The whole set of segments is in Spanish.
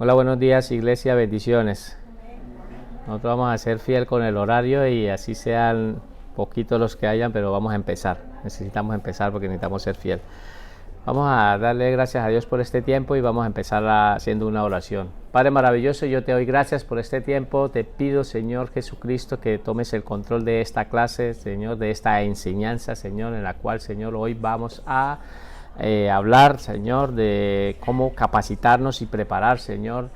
Hola, buenos días, iglesia, bendiciones. Nosotros vamos a ser fiel con el horario y así sean poquitos los que hayan, pero vamos a empezar. Necesitamos empezar porque necesitamos ser fiel. Vamos a darle gracias a Dios por este tiempo y vamos a empezar haciendo una oración. Padre maravilloso, yo te doy gracias por este tiempo. Te pido, Señor Jesucristo, que tomes el control de esta clase, Señor, de esta enseñanza, Señor, en la cual, Señor, hoy vamos a hablar, Señor, de cómo capacitarnos y preparar, Señor,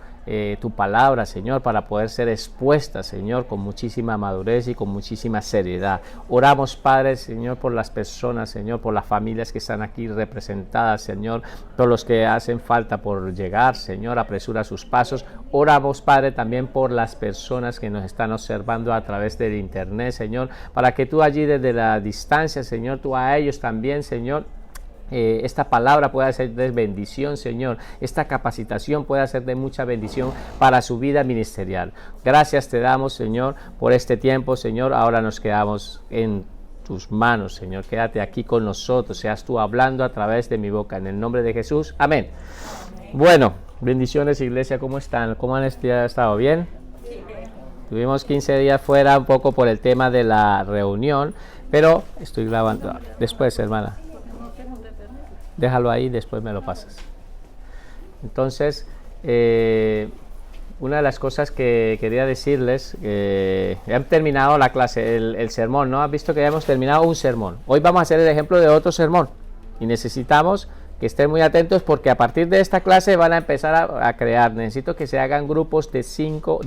tu palabra, Señor, para poder ser expuesta, Señor, con muchísima madurez y con muchísima seriedad. Oramos, Padre, Señor, por las personas, Señor, por las familias que están aquí representadas, Señor, todos los que hacen falta por llegar, Señor, apresura sus pasos. Oramos, Padre, también por las personas que nos están observando a través del internet, Señor, para que tú allí desde la distancia, Señor, tú a ellos también, Señor, esta palabra pueda ser de bendición, Señor. Esta capacitación pueda ser de mucha bendición para su vida ministerial. Gracias te damos, Señor, por este tiempo, Señor. Ahora nos quedamos en tus manos, Señor. Quédate aquí con nosotros. Seas tú hablando a través de mi boca. En el nombre de Jesús. Amén. Bueno, bendiciones, iglesia. ¿Cómo están? ¿Cómo han estado? ¿Bien? Tuvimos 15 días fuera un poco por el tema de la reunión, pero estoy grabando. Después, hermana. Déjalo ahí, después me lo pasas. Entonces, una de las cosas que quería decirles, ya han terminado la clase, el sermón, ¿no? ¿Has visto que ya hemos terminado un sermón? Hoy vamos a hacer el ejemplo de otro sermón y necesitamos que estén muy atentos porque a partir de esta clase van a empezar a crear. Necesito que se hagan grupos de 5,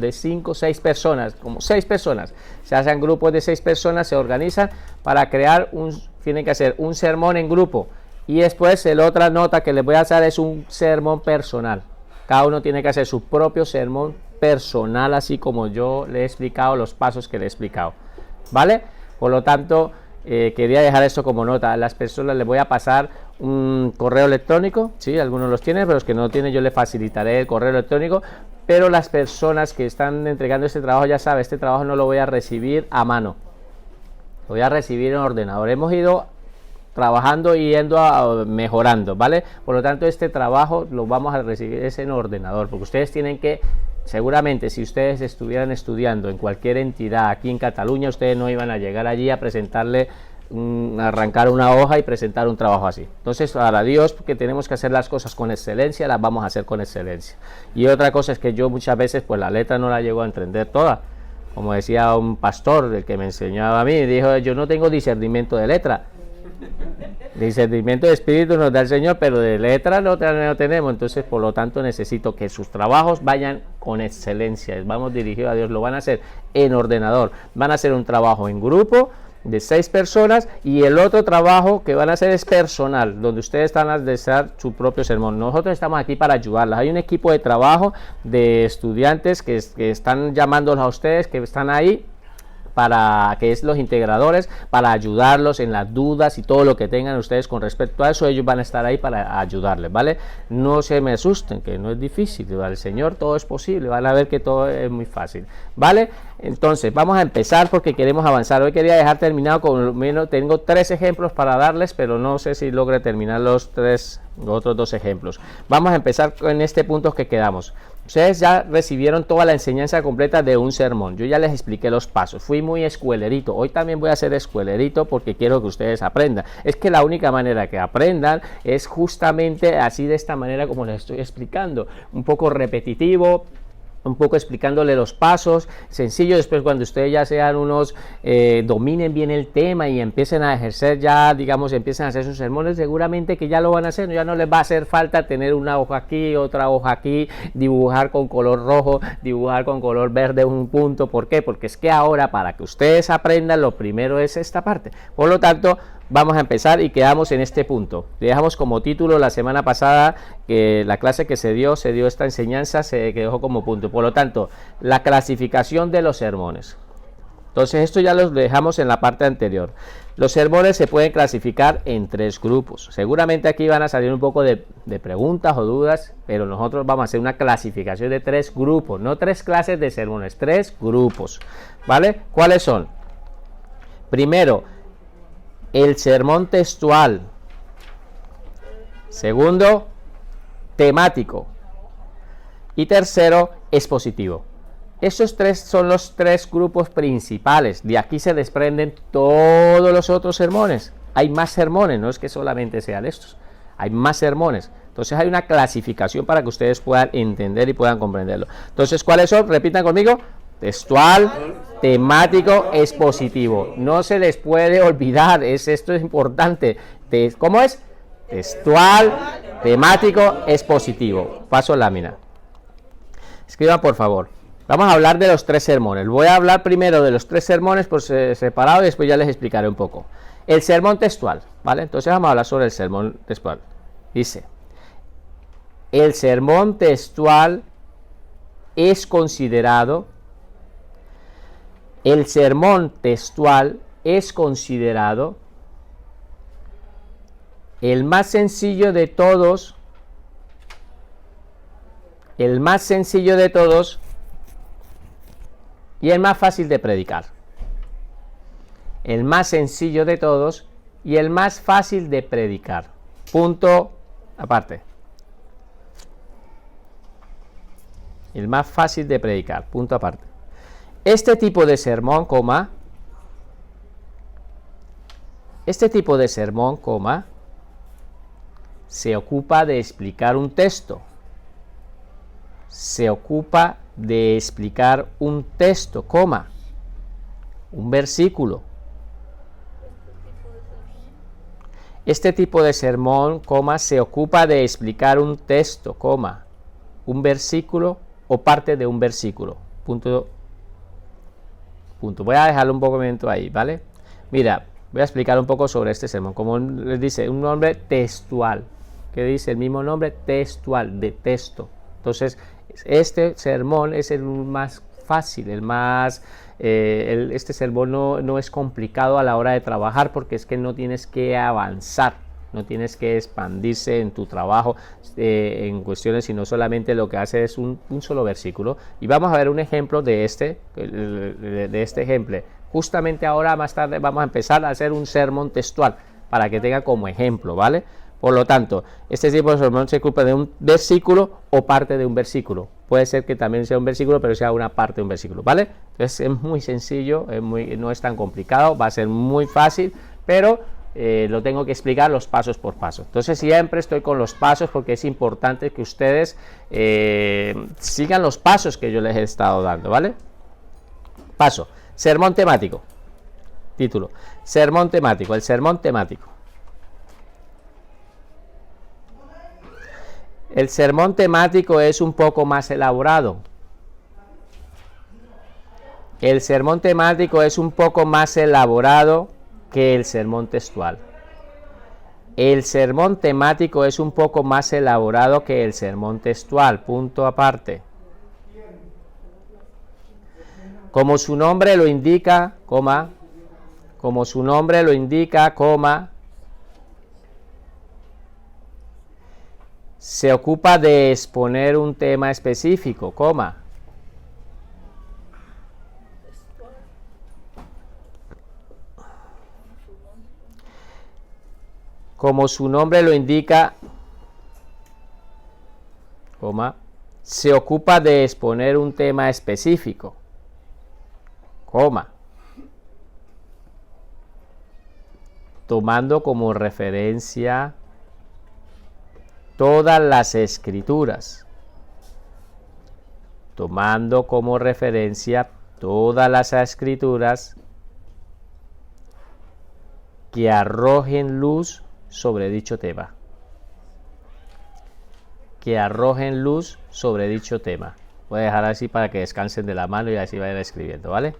6 personas, como 6 personas. Se hacen grupos de 6 personas, se organizan para crear tienen que hacer un sermón en grupo. Y después la otra nota que les voy a hacer es un sermón personal. Cada uno tiene que hacer su propio sermón personal, así como yo le he explicado los pasos que le he explicado. ¿Vale? Por lo tanto, quería dejar esto como nota. A las personas les voy a pasar un correo electrónico. Sí, algunos los tienen, pero los que no tienen yo les facilitaré el correo electrónico. Pero las personas que están entregando este trabajo, ya saben, este trabajo no lo voy a recibir a mano. Lo voy a recibir en ordenador. Hemos ido trabajando y mejorando, ¿vale? Por lo tanto, este trabajo lo vamos a recibir en ordenador, porque ustedes tienen que, seguramente, si ustedes estuvieran estudiando en cualquier entidad aquí en Cataluña, ustedes no iban a llegar allí a presentarle, arrancar una hoja y presentar un trabajo así. Entonces, para Dios, que tenemos que hacer las cosas con excelencia, las vamos a hacer con excelencia. Y otra cosa es que yo muchas veces, pues la letra no la llego a entender toda. Como decía un pastor, el que me enseñaba a mí, dijo, yo no tengo discernimiento de letra. Discernimiento de espíritu nos da el Señor, pero de letra no tenemos. Entonces, por lo tanto, necesito que sus trabajos vayan con excelencia. Vamos dirigidos a Dios, lo van a hacer en ordenador. Van a hacer un trabajo en grupo de 6 personas y el otro trabajo que van a hacer es personal, donde ustedes están a hacer su propio sermón. Nosotros estamos aquí para ayudarlas. Hay un equipo de trabajo de estudiantes que están llamándolos a ustedes, que están ahí, para que es los integradores, para ayudarlos en las dudas y todo lo que tengan ustedes con respecto a eso. Ellos van a estar ahí para ayudarles, ¿vale? No se me asusten, que no es difícil, ¿vale? El Señor todo es posible, van a ver que todo es muy fácil, ¿vale? Entonces vamos a empezar porque queremos avanzar. Hoy quería dejar terminado con menos, tengo 3 ejemplos para darles, pero no sé si logre terminar los otros 2 ejemplos. Vamos a empezar con este punto que quedamos. Ustedes ya recibieron toda la enseñanza completa de un sermón. Yo ya les expliqué los pasos. Fui muy escuelerito. Hoy también voy a ser escuelerito porque quiero que ustedes aprendan. Es que la única manera que aprendan es justamente así, de esta manera como les estoy explicando. Un poco repetitivo, un poco explicándole los pasos, sencillo. Después, cuando ustedes ya sean unos, dominen bien el tema y empiecen a ejercer ya, digamos, empiecen a hacer sus sermones, seguramente que ya lo van a hacer, ya no les va a hacer falta tener una hoja aquí, otra hoja aquí, dibujar con color rojo, dibujar con color verde un punto. ¿Por qué? Porque es que ahora, para que ustedes aprendan, lo primero es esta parte. Por lo tanto, vamos a empezar y quedamos en este punto. Dejamos como título la semana pasada, que la clase que se dio esta enseñanza, se quedó como punto. Por lo tanto, la clasificación de los sermones. Entonces, esto ya lo dejamos en la parte anterior. Los sermones se pueden clasificar en 3 grupos. Seguramente aquí van a salir un poco de preguntas o dudas, pero nosotros vamos a hacer una clasificación de 3 grupos, no 3 clases de sermones, 3 grupos, ¿vale? ¿Cuáles son? Primero, el sermón textual. Segundo, temático. y tercero, expositivo. Esos tres son los tres grupos principales. De aquí se desprenden todos los otros sermones. Hay más sermones, no es que solamente sean estos. Hay más sermones. Entonces hay una clasificación para que ustedes puedan entender y puedan comprenderlo. Entonces, ¿cuáles son? Repitan conmigo. Textual, temático, expositivo. No se les puede olvidar, esto es importante. ¿Cómo es? Textual, temático, expositivo. Paso lámina. Escriban, por favor. Vamos a hablar de los tres sermones. Voy a hablar primero de los tres sermones por separado y después ya les explicaré un poco. El sermón textual, ¿vale? Entonces vamos a hablar sobre el sermón textual. Dice, el sermón textual es considerado, el sermón textual es considerado el más sencillo de todos, y el más fácil de predicar. El más sencillo de todos y el más fácil de predicar. Punto aparte. El más fácil de predicar. Punto aparte. Este tipo de sermón, se ocupa de explicar un texto. Se ocupa de explicar un texto, un versículo. Este tipo de sermón, se ocupa de explicar un texto, un versículo o parte de un versículo. Punto. Voy a dejarlo un poco ahí, ¿vale? Mira, voy a explicar un poco sobre este sermón. Como les dice, un nombre textual. ¿Qué dice? El mismo nombre textual, de texto. Entonces, este sermón es el más fácil, este sermón no es complicado a la hora de trabajar porque es que no tienes que avanzar, no tienes que expandirse en tu trabajo en cuestiones, sino solamente lo que hace es un solo versículo. Y vamos a ver un ejemplo de este ejemplo. Justamente ahora, más tarde, vamos a empezar a hacer un sermón textual para que tenga como ejemplo, ¿vale? Por lo tanto, este tipo de sermón se ocupa de un versículo o parte de un versículo. Puede ser que también sea un versículo, pero sea una parte de un versículo, ¿vale? Entonces es muy sencillo, no es tan complicado, va a ser muy fácil, pero lo tengo que explicar los pasos por paso. Entonces siempre estoy con los pasos porque es importante que ustedes sigan los pasos que yo les he estado dando, ¿vale? Paso, sermón temático. Título, sermón temático, el sermón temático. El sermón temático es un poco más elaborado. El sermón temático es un poco más elaborado que el sermón textual. El sermón temático es un poco más elaborado que el sermón textual. Punto aparte. Como su nombre lo indica, se ocupa de exponer un tema específico, Como su nombre lo indica, se ocupa de exponer un tema específico, tomando como referencia todas las escrituras, que arrojen luz sobre dicho tema. Voy a dejar así para que descansen de la mano y así vayan escribiendo, ¿vale?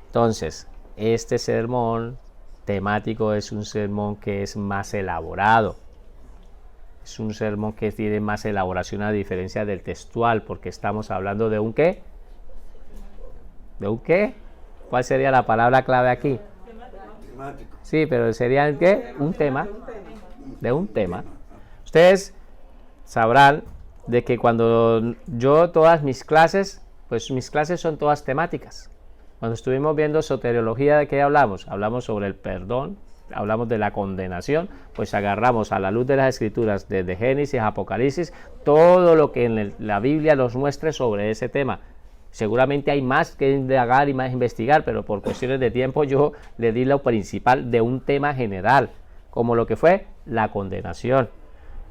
Entonces, este sermón temático es un sermón que es más elaborado. Es un sermón que tiene más elaboración a diferencia del textual, porque estamos hablando de un ¿qué? ¿De un qué? ¿Cuál sería la palabra clave aquí? Temático. Sí, pero sería el ¿qué? Un tema. De un tema. Ustedes sabrán de que cuando yo todas mis clases, pues mis clases son todas temáticas. Cuando estuvimos viendo soteriología, ¿de qué hablamos? Hablamos sobre el perdón, hablamos de la condenación, pues agarramos a la luz de las escrituras, desde Génesis, Apocalipsis, todo lo que en la Biblia nos muestre sobre ese tema. Seguramente hay más que indagar y más investigar, pero por cuestiones de tiempo yo le di lo principal de un tema general, como lo que fue la condenación.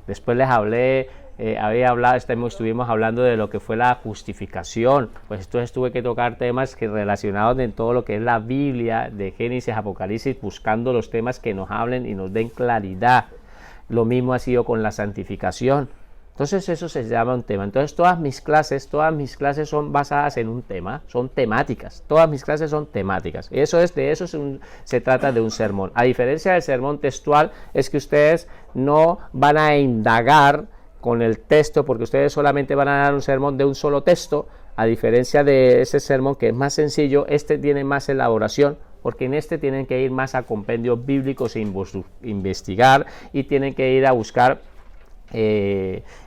Después les hablé, estuvimos hablando de lo que fue la justificación. Pues entonces tuve que tocar temas relacionados en todo lo que es la Biblia, de Génesis, Apocalipsis, buscando los temas que nos hablen y nos den claridad. Lo mismo ha sido con la santificación. Entonces eso se llama un tema. Entonces todas mis clases son basadas en un tema, son temáticas. Todas mis clases son temáticas. Se trata de un sermón. A diferencia del sermón textual, es que ustedes no van a indagar con el texto, porque ustedes solamente van a dar un sermón de un solo texto, a diferencia de ese sermón que es más sencillo. Este tiene más elaboración, porque en este tienen que ir más a compendios bíblicos e investigar, y tienen que ir a buscar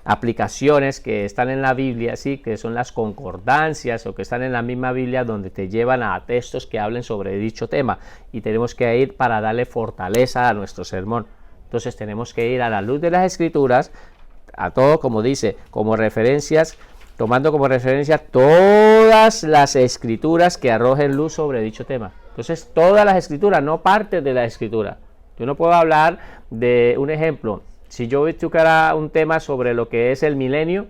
aplicaciones que están en la Biblia, ¿sí? Que son las concordancias o que están en la misma Biblia, donde te llevan a textos que hablen sobre dicho tema, y tenemos que ir para darle fortaleza a nuestro sermón. Entonces tenemos que ir a la luz de las escrituras, a todo, como dice, como referencias, tomando como referencia todas las escrituras que arrojen luz sobre dicho tema. Entonces todas las escrituras, no partes de la escritura. Yo no puedo hablar de un ejemplo. Si yo tocara un tema sobre lo que es el milenio,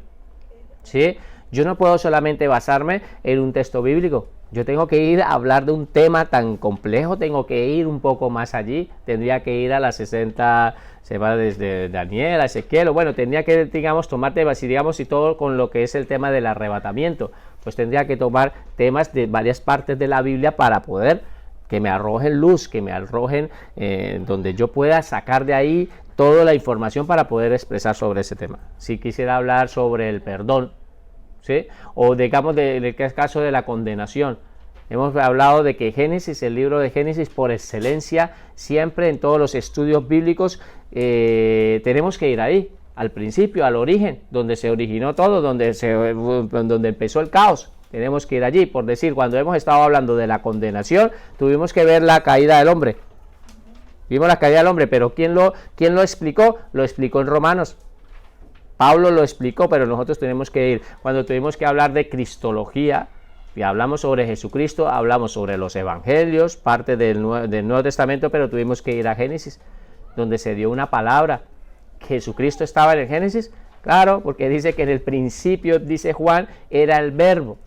¿sí? Yo no puedo solamente basarme en un texto bíblico. Yo tengo que ir a hablar de un tema tan complejo, tengo que ir un poco más allí. Tendría que ir a las 60, se va desde Daniel a Ezequiel, bueno, tendría que, digamos, tomar temas, y todo con lo que es el tema del arrebatamiento. Pues tendría que tomar temas de varias partes de la Biblia para poder que me arrojen luz, que me arrojen donde yo pueda sacar de ahí toda la información para poder expresar sobre ese tema. Si quisiera hablar sobre el perdón, ¿sí? O digamos del caso de la condenación, hemos hablado de que Génesis, el libro de Génesis por excelencia, siempre en todos los estudios bíblicos tenemos que ir ahí, al principio, al origen, donde se originó todo, donde empezó el caos. Tenemos que ir allí. Por decir, cuando hemos estado hablando de la condenación, tuvimos que ver la caída del hombre. Vimos la caída del hombre, pero ¿quién lo explicó? Lo explicó en Romanos. Pablo lo explicó, pero nosotros tenemos que ir. Cuando tuvimos que hablar de cristología, y hablamos sobre Jesucristo, hablamos sobre los evangelios, parte del Nuevo Testamento, pero tuvimos que ir a Génesis, donde se dio una palabra. ¿Jesucristo estaba en el Génesis? Claro, porque dice que en el principio, dice Juan, era el verbo.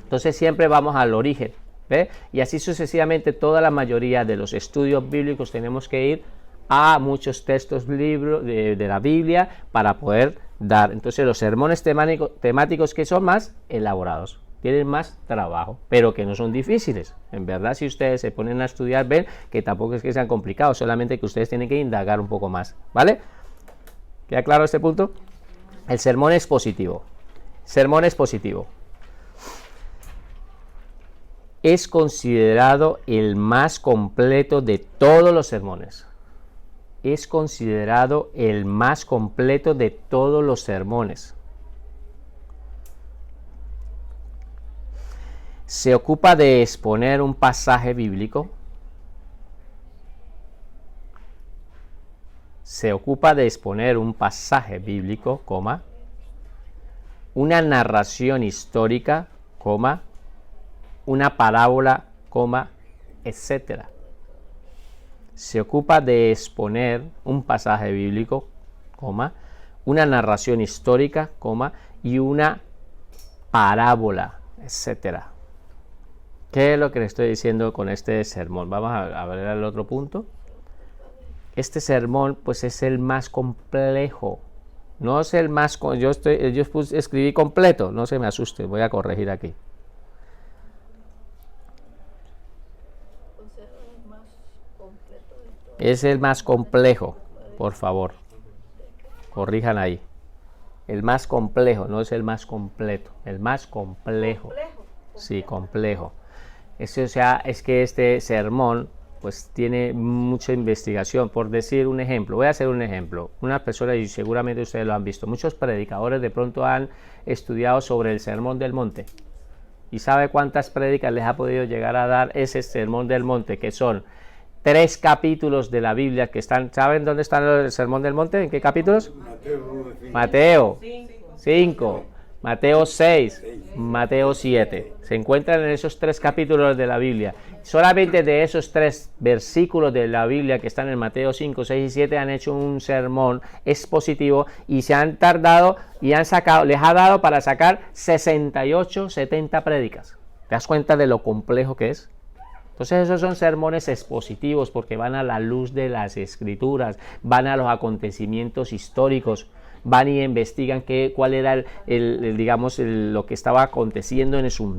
Entonces siempre vamos al origen, ¿ve? Y así sucesivamente, toda la mayoría de los estudios bíblicos tenemos que ir a muchos textos, libros de la Biblia para poder dar. Entonces los sermones temáticos que son más elaborados, tienen más trabajo, pero que no son difíciles. En verdad, si ustedes se ponen a estudiar, ven que tampoco es que sean complicados, solamente que ustedes tienen que indagar un poco más, ¿vale? ¿Queda claro este punto? El sermón expositivo. Sermón expositivo. Es considerado el más completo de todos los sermones. Es considerado el más completo de todos los sermones. Se ocupa de exponer un pasaje bíblico. Se ocupa de exponer un pasaje bíblico, una narración histórica, una parábola, etcétera. Se ocupa de exponer un pasaje bíblico, una narración histórica, y una parábola, etcétera. ¿Qué es lo que le estoy diciendo con este sermón? Vamos a ver el otro punto. Este sermón, pues, es el más complejo. No es el más... escribí completo, no se me asuste, voy a corregir aquí. Es el más complejo, por favor. Corrijan ahí. El más complejo, no es el más completo. El más complejo. Sí, complejo. O sea, es que este sermón pues tiene mucha investigación. Por decir un ejemplo, voy a hacer un ejemplo. Una persona, y seguramente ustedes lo han visto, muchos predicadores de pronto han estudiado sobre el Sermón del Monte. ¿Y sabe cuántas prédicas les ha podido llegar a dar ese Sermón del Monte? Que son 3 capítulos de la Biblia que están, ¿saben dónde está el Sermón del Monte? ¿En qué capítulos? Mateo 5, Mateo 6, Mateo 7. Se encuentran en esos 3 capítulos de la Biblia. Solamente de esos 3 versículos de la Biblia que están en Mateo 5, 6 y 7 han hecho un sermón expositivo y se han tardado y han sacado, les ha dado para sacar 68, 70 prédicas. ¿Te das cuenta de lo complejo que es? Entonces esos son sermones expositivos porque van a la luz de las escrituras, van a los acontecimientos históricos, van y investigan cuál era lo que estaba aconteciendo en su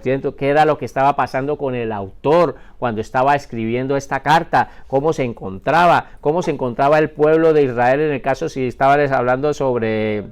tiempo, qué era lo que estaba pasando con el autor cuando estaba escribiendo esta carta, cómo se encontraba el pueblo de Israel, en el caso si estaban hablando sobre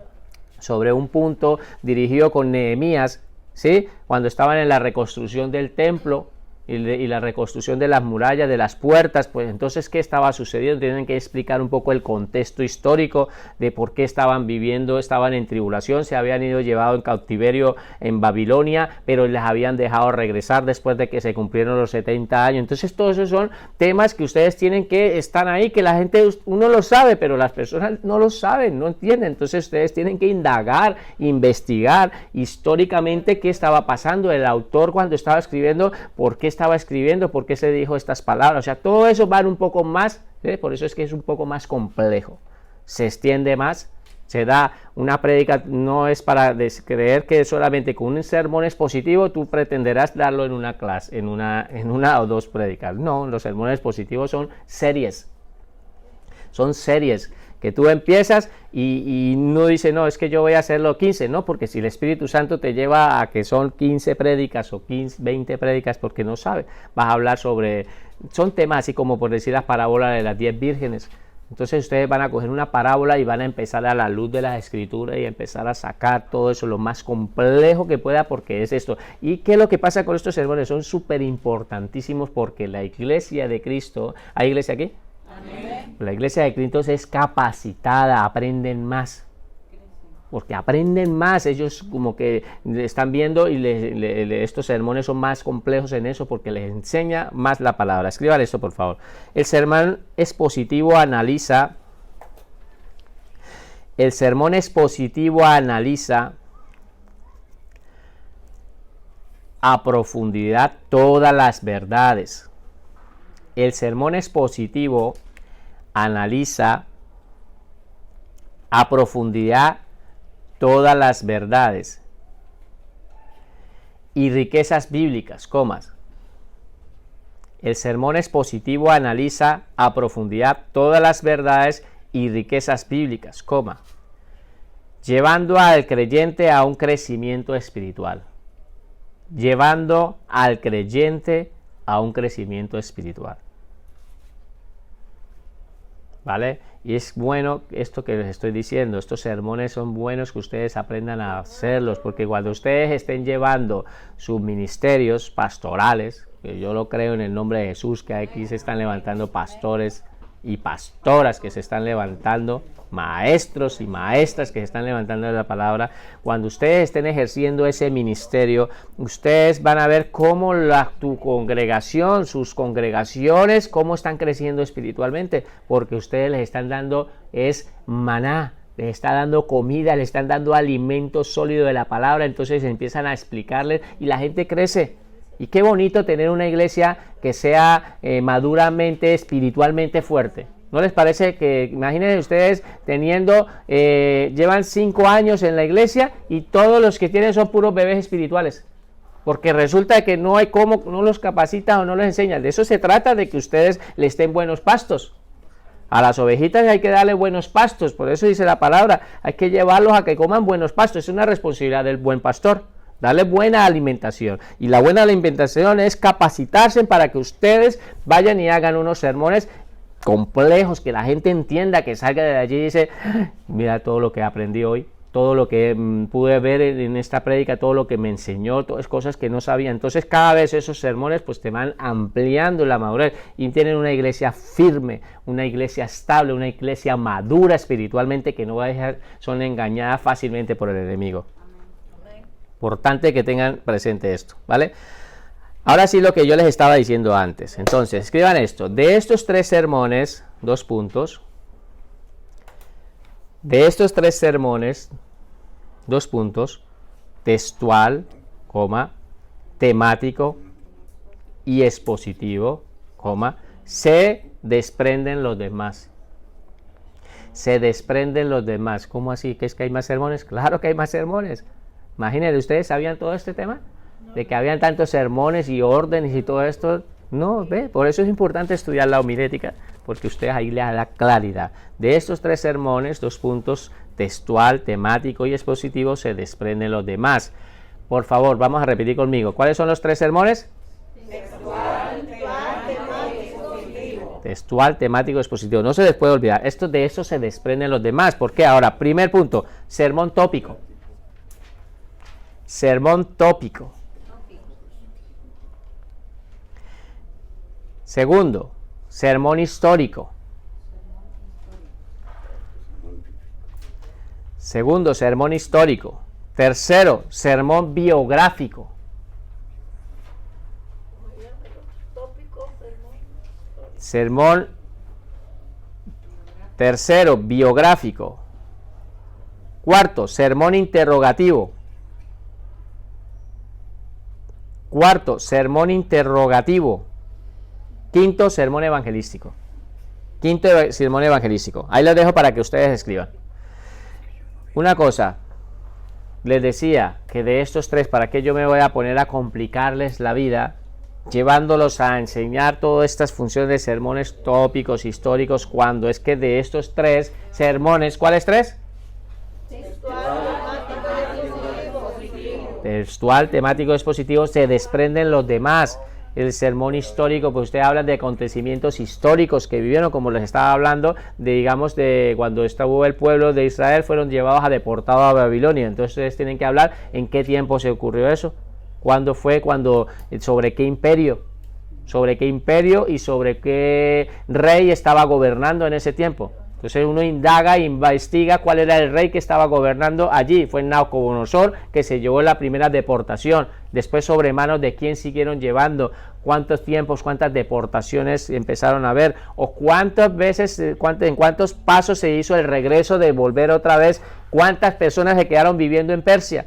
un punto dirigido con Nehemías, ¿sí? Cuando estaban en la reconstrucción del templo y la reconstrucción de las murallas, de las puertas, pues entonces ¿qué estaba sucediendo? Tienen que explicar un poco el contexto histórico de por qué estaban en tribulación, se habían ido llevados en cautiverio en Babilonia, pero les habían dejado regresar después de que se cumplieron los 70 años. Entonces todos esos son temas que ustedes tienen que estar ahí, que la gente, uno lo sabe, pero las personas no lo saben, no entienden. Entonces ustedes tienen que indagar, investigar históricamente qué estaba pasando, el autor cuando estaba escribiendo, por qué estaba escribiendo, por qué se dijo estas palabras, o sea, todo eso va un poco más, por eso es que es un poco más complejo, se extiende más, se da una prédica, no es para creer que solamente con un sermón expositivo tú pretenderás darlo en una clase, en una o 2 prédicas, no, los sermones expositivos son series que tú empiezas y no dice, no, es que yo voy a hacerlo 15, no, porque si el Espíritu Santo te lleva a que son 15 prédicas o 20 prédicas, porque no sabe, vas a hablar son temas así como por decir las parábolas de las 10 vírgenes. Entonces ustedes van a coger una parábola y van a empezar a la luz de las escrituras y empezar a sacar todo eso lo más complejo que pueda, porque es esto. ¿Y qué es lo que pasa con estos sermones? Son súper importantísimos porque la iglesia de Cristo, ¿hay iglesia aquí? Amén. La iglesia de Cristo es capacitada, aprenden más, porque aprenden más, ellos como que están viendo y estos sermones son más complejos en eso porque les enseña más la palabra. Escriban esto por favor. El sermón expositivo analiza a profundidad todas las verdades. El sermón expositivo analiza a profundidad todas las verdades y riquezas bíblicas, El sermón expositivo analiza a profundidad todas las verdades y riquezas bíblicas, llevando al creyente a un crecimiento espiritual. Llevando al creyente a un crecimiento espiritual. ¿Vale? Y es bueno esto que les estoy diciendo, estos sermones son buenos que ustedes aprendan a hacerlos, porque cuando ustedes estén llevando sus ministerios pastorales, que yo lo creo en el nombre de Jesús, que aquí se están levantando pastores y pastoras que se están levantando, maestros y maestras que se están levantando de la palabra, cuando ustedes estén ejerciendo ese ministerio, ustedes van a ver cómo tu congregación, sus congregaciones, cómo están creciendo espiritualmente, porque ustedes les están dando maná, les está dando comida, les están dando alimento sólido de la palabra, entonces empiezan a explicarles y la gente crece. Y qué bonito tener una iglesia que sea maduramente, espiritualmente fuerte. ¿No les parece que, imagínense ustedes llevan 5 años en la iglesia y todos los que tienen son puros bebés espirituales? Porque resulta que no hay cómo, no los capacitan o no les enseñan. De eso se trata, de que ustedes les den buenos pastos. A las ovejitas hay que darle buenos pastos, por eso dice la palabra, hay que llevarlos a que coman buenos pastos. Es una responsabilidad del buen pastor. Darle buena alimentación, y la buena alimentación es capacitarse para que ustedes vayan y hagan unos sermones complejos, que la gente entienda, que salga de allí y dice, mira todo lo que aprendí hoy, todo lo que pude ver en esta prédica, todo lo que me enseñó, todas cosas que no sabía. Entonces cada vez esos sermones pues te van ampliando la madurez y tienen una iglesia firme, una iglesia estable, una iglesia madura espiritualmente, que no va a dejar, son engañadas fácilmente por el enemigo. Importante que tengan presente esto, ¿vale? Ahora sí lo que yo les estaba diciendo antes. Entonces, escriban esto. De estos 3 sermones, 2 puntos. De estos 3 sermones, 2 puntos. Textual, coma, temático y expositivo, coma, se desprenden los demás. Se desprenden los demás. ¿Cómo así? ¿Que es que hay más sermones? Claro que hay más sermones. Imagínense, ¿ustedes sabían todo este tema? De que habían tantos sermones y órdenes y todo esto. No, ve, por eso es importante estudiar la homilética, porque usted ahí le da la claridad. De estos 3 sermones, 2 puntos, textual, temático y expositivo, se desprenden los demás. Por favor, vamos a repetir conmigo. ¿Cuáles son los 3 sermones? Textual, temático, textual, temático, expositivo. No se les puede olvidar. De eso se desprenden los demás. ¿Por qué? Ahora, primer punto, sermón tópico. Sermón tópico. Segundo, sermón histórico. Segundo, sermón histórico. Tercero, sermón biográfico. Sermón tercero, biográfico. Cuarto, sermón interrogativo. Cuarto, sermón interrogativo. Quinto, sermón evangelístico. Quinto, sermón evangelístico. Ahí les dejo para que ustedes escriban. Una cosa, les decía que de estos 3, ¿para qué yo me voy a poner a complicarles la vida llevándolos a enseñar todas estas funciones de sermones tópicos, históricos, cuando es que de estos 3 sermones, ¿cuáles 3? Textual, temático, expositivo, se desprenden los demás. El sermón histórico, pues usted habla de acontecimientos históricos que vivieron, como les estaba hablando, de digamos de cuando estuvo el pueblo de Israel, fueron llevados a deportados a Babilonia. Entonces ustedes tienen que hablar en qué tiempo se ocurrió eso, cuándo fue, sobre qué imperio y sobre qué rey estaba gobernando en ese tiempo. Entonces uno indaga e investiga cuál era el rey que estaba gobernando allí. Fue Nabucodonosor, que se llevó la primera deportación. Después, sobre manos de quién siguieron llevando, cuántos tiempos, cuántas deportaciones empezaron a haber, o cuántas veces, en cuántos pasos se hizo el regreso de volver otra vez, cuántas personas se quedaron viviendo en Persia.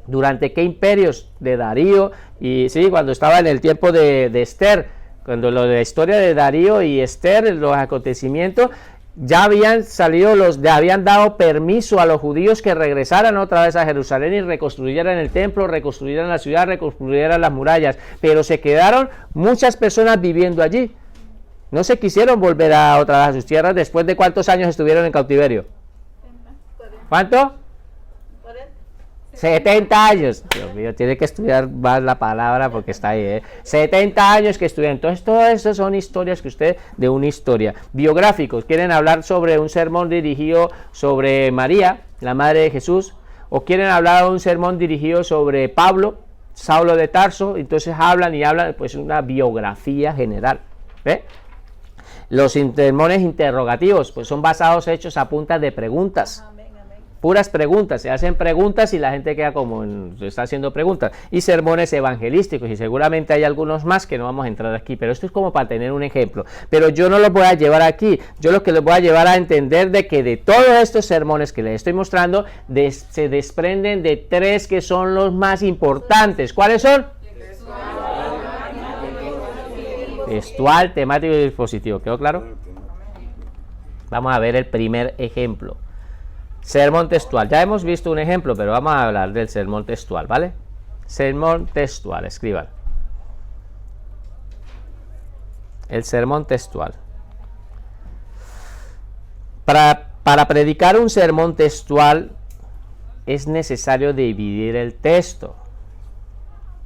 ¿Durante qué imperios? De Darío, y sí, cuando estaba en el tiempo de Esther, cuando la historia de Darío y Esther, los acontecimientos, ya habían salido habían dado permiso a los judíos que regresaran otra vez a Jerusalén y reconstruyeran el templo, reconstruyeran la ciudad, reconstruyeran las murallas, pero se quedaron muchas personas viviendo allí. No se quisieron volver otra vez a sus tierras después de ¿cuántos años estuvieron en cautiverio? ¿Cuánto? 70 años. Dios mío, tiene que estudiar más la palabra porque está ahí, 70 años que estudian. Entonces, todo eso son historias que usted, de una historia. Biográficos, quieren hablar sobre un sermón dirigido sobre María, la madre de Jesús, o quieren hablar de un sermón dirigido sobre Pablo, Saulo de Tarso. Entonces hablan, pues una biografía general. ¿Ve? Los sermones interrogativos, pues son basados, hechos a punta de preguntas. Puras preguntas, se hacen preguntas y la gente queda como está haciendo preguntas. Y sermones evangelísticos, y seguramente hay algunos más que no vamos a entrar aquí, pero esto es como para tener un ejemplo. Pero yo no los voy a llevar aquí, yo lo que les voy a llevar a entender de que de todos estos sermones que les estoy mostrando, se desprenden de 3 que son los más importantes. ¿Cuáles son? Textual, temático y dispositivo. ¿Quedó claro? Vamos a ver el primer ejemplo. Sermón textual. Ya hemos visto un ejemplo, pero vamos a hablar del sermón textual, ¿vale? Sermón textual, escriban. El sermón textual. Para predicar un sermón textual es necesario dividir el texto.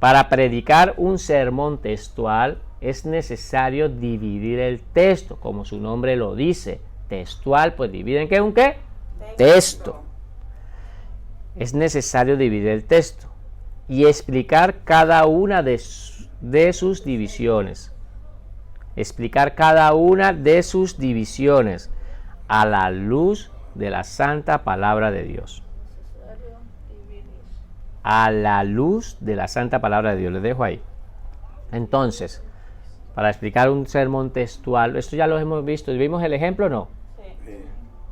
Para predicar un sermón textual es necesario dividir el texto, como su nombre lo dice. Textual, pues dividen ¿qué? ¿Un qué? Texto. Es necesario dividir el texto y explicar cada una de sus divisiones. Explicar cada una de sus divisiones a la luz de la santa palabra de Dios. A la luz de la santa palabra de Dios. Les dejo ahí. Entonces, para explicar un sermón textual, esto ya lo hemos visto, ¿vimos el ejemplo o no? Sí.